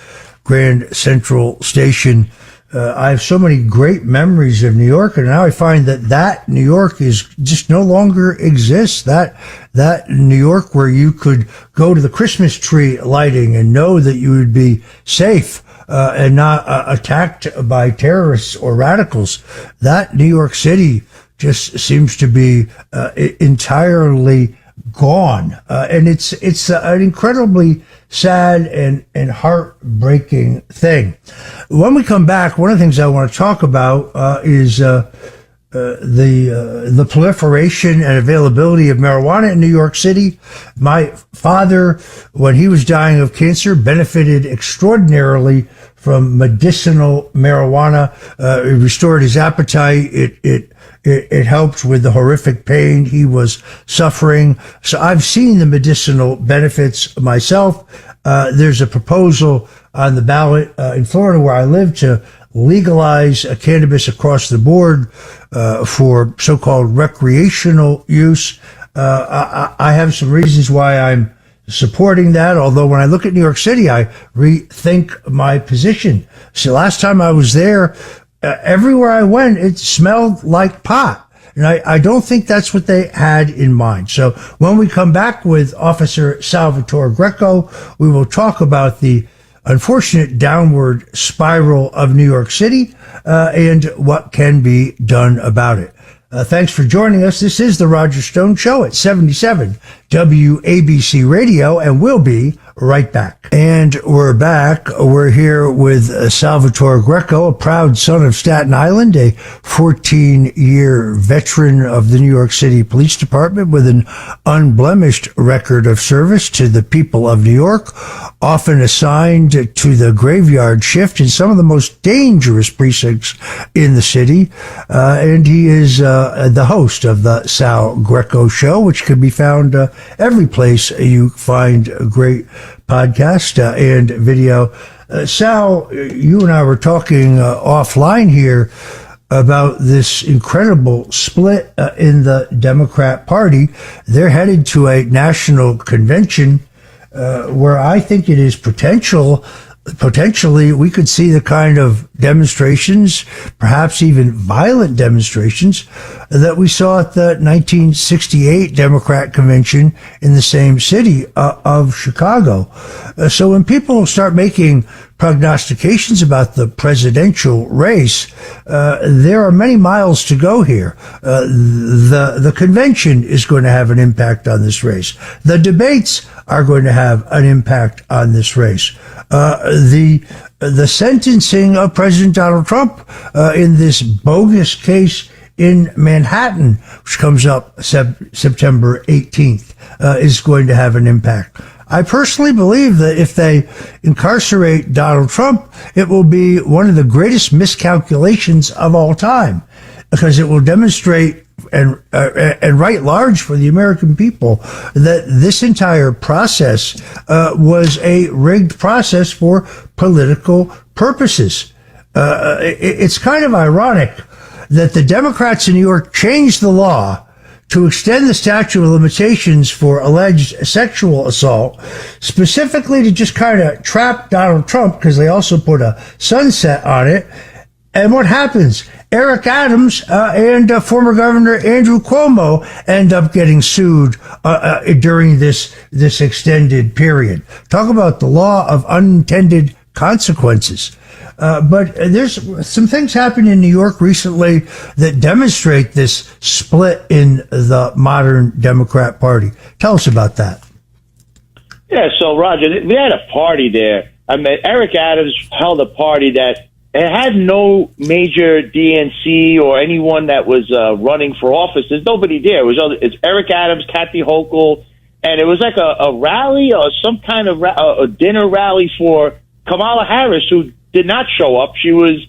Grand Central Station. I have so many great memories of New York, and now I find that New York is just no longer exists. That New York where you could go to the Christmas tree lighting and know that you would be safe and not attacked by terrorists or radicals. That New York City just seems to be entirely gone, and it's an incredibly sad and heartbreaking thing. When we come back, one of the things I want to talk about is the proliferation and availability of marijuana in New York City. My father, when he was dying of cancer, benefited extraordinarily from medicinal marijuana. It restored his appetite. It helped with the horrific pain he was suffering. So I've seen the medicinal benefits myself. There's a proposal on the ballot in Florida where I live to legalize cannabis across the board for so-called recreational use. I have some reasons why I'm supporting that, although when I look at New York City, I rethink my position. So last time I was there, everywhere I went, it smelled like pot. And I don't think that's what they had in mind. So when we come back with Officer Salvatore Greco, we will talk about the unfortunate downward spiral of New York City and what can be done about it. Thanks for joining us. This is the Roger Stone Show at 77 WABC Radio, and we'll be right back. And we're back. We're here with Salvatore Greco, a proud son of Staten Island, a 14-year veteran of the New York City Police Department with an unblemished record of service to the people of New York, often assigned to the graveyard shift in some of the most dangerous precincts in the city. And he is the host of the Sal Greco Show, which can be found every place you find a great podcast and video. Sal, you and I were talking offline here about this incredible split in the Democrat Party. They're headed to a national convention where I think it is potentially we could see the kind of demonstrations, perhaps even violent demonstrations, that we saw at the 1968 Democrat convention in the same city of Chicago. So when people start making prognostications about the presidential race, there are many miles to go here. The convention is going to have an impact on this race. The debates are going to have an impact on this race. The sentencing of President Donald Trump in this bogus case in Manhattan, which comes up September 18th, is going to have an impact. I personally believe that if they incarcerate Donald Trump, it will be one of the greatest miscalculations of all time, because it will demonstrate and write large for the American people that this entire process was a rigged process for political purposes. It's kind of ironic that the Democrats in New York changed the law to extend the statute of limitations for alleged sexual assault, specifically to just kind of trap Donald Trump, because they also put a sunset on it. And what happens? Eric Adams and former Governor Andrew Cuomo end up getting sued during this extended period. Talk about the law of unintended consequences. But there's some things happened in New York recently that demonstrate this split in the modern Democrat Party. Tell us about that. Yeah, so Roger, we had a party there. I mean, Eric Adams held a party that it had no major DNC or anyone that was running for office. There's nobody there. It's Eric Adams, Kathy Hochul, and it was like a rally or some kind of a dinner rally for Kamala Harris, who did not show up. She was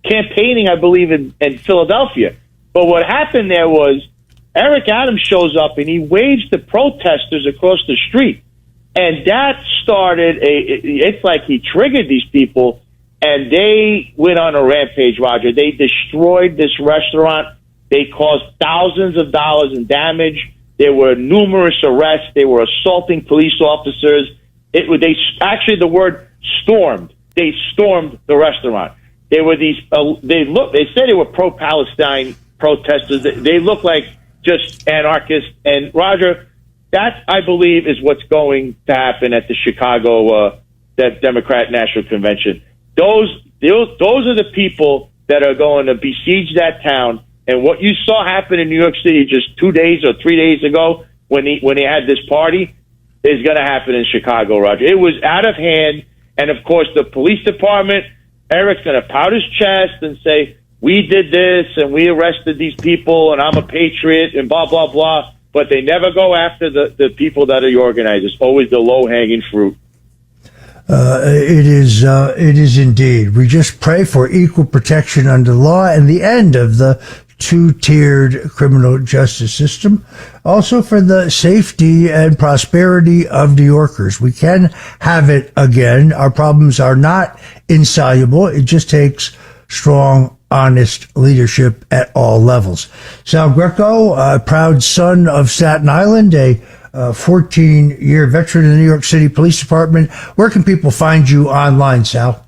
campaigning, I believe, in Philadelphia. But what happened there was Eric Adams shows up and he waves the protesters across the street. And that started it's like he triggered these people, and they went on a rampage, Roger. They destroyed this restaurant. They caused thousands of dollars in damage. There were numerous arrests. They were assaulting police officers. The word stormed. They stormed the restaurant. They were they said they were pro-Palestine protesters. They look like just anarchists. And Roger, that, I believe, is what's going to happen at the Chicago that Democrat National Convention. Those are the people that are going to besiege that town. And what you saw happen in New York City just 2 days or 3 days ago when he had this party is going to happen in Chicago, Roger. It was out of hand. And, of course, the police department, Eric's going to pout his chest and say, we did this and we arrested these people and I'm a patriot and blah, blah, blah. But they never go after the people that are the organizers. It's always the low-hanging fruit. It is indeed. We just pray for equal protection under law and the end of the two-tiered criminal justice system. Also for the safety and prosperity of New Yorkers. We can have it again. Our problems are not insoluble. It just takes strong, honest leadership at all levels. Sal Greco, a proud son of Staten Island, a 14-year veteran of the New York City Police Department. Where can people find you online, Sal?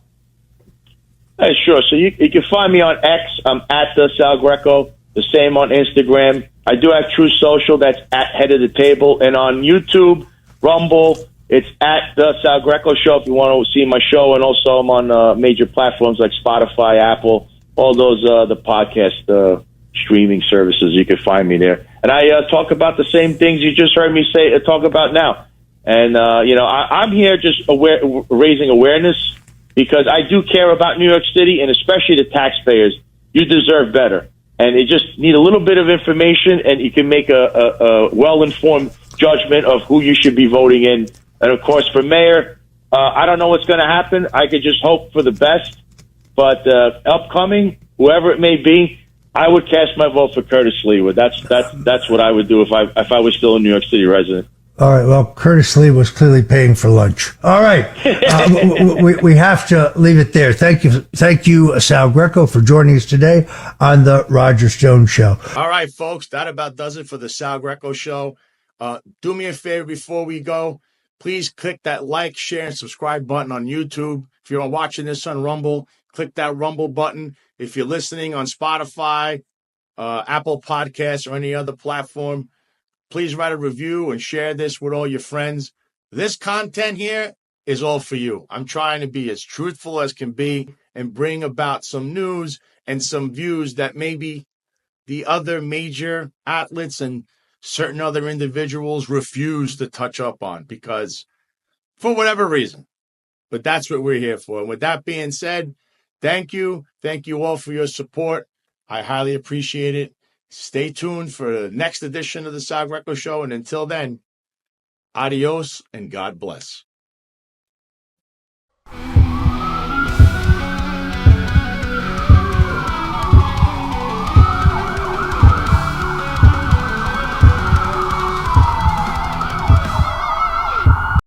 Sure. So you can find me on X. I'm at the Sal Greco. The same on Instagram. I do have True Social. That's at Head of the Table. And on YouTube, Rumble, it's at the Sal Greco Show if you want to see my show. And also I'm on major platforms like Spotify, Apple, all those the podcast streaming services. You can find me there. And I talk about the same things you just heard me talk about now. And, I'm here just raising awareness because I do care about New York City and especially the taxpayers. You deserve better. And you just need a little bit of information and you can make a well-informed judgment of who you should be voting in. And, of course, for mayor, I don't know what's going to happen. I could just hope for the best. But upcoming, whoever it may be, I would cast my vote for Curtis Leawood. That's what I would do if I was still a New York City resident. All right. Well, Curtis Lee was clearly paying for lunch. All right. We have to leave it there. Thank you, Sal Greco, for joining us today on the Roger Stone Show. All right, folks. That about does it for the Sal Greco Show. Do me a favor before we go. Please click that like, share, and subscribe button on YouTube. If you're watching this on Rumble, click that Rumble button. If you're listening on Spotify, Apple Podcasts, or any other platform, please write a review and share this with all your friends. This content here is all for you. I'm trying to be as truthful as can be and bring about some news and some views that maybe the other major outlets and certain other individuals refuse to touch up on because for whatever reason. But that's what we're here for. And with that being said, thank you. Thank you all for your support. I highly appreciate it. Stay tuned for the next edition of the Sal Greco Show. And until then, adios and God bless.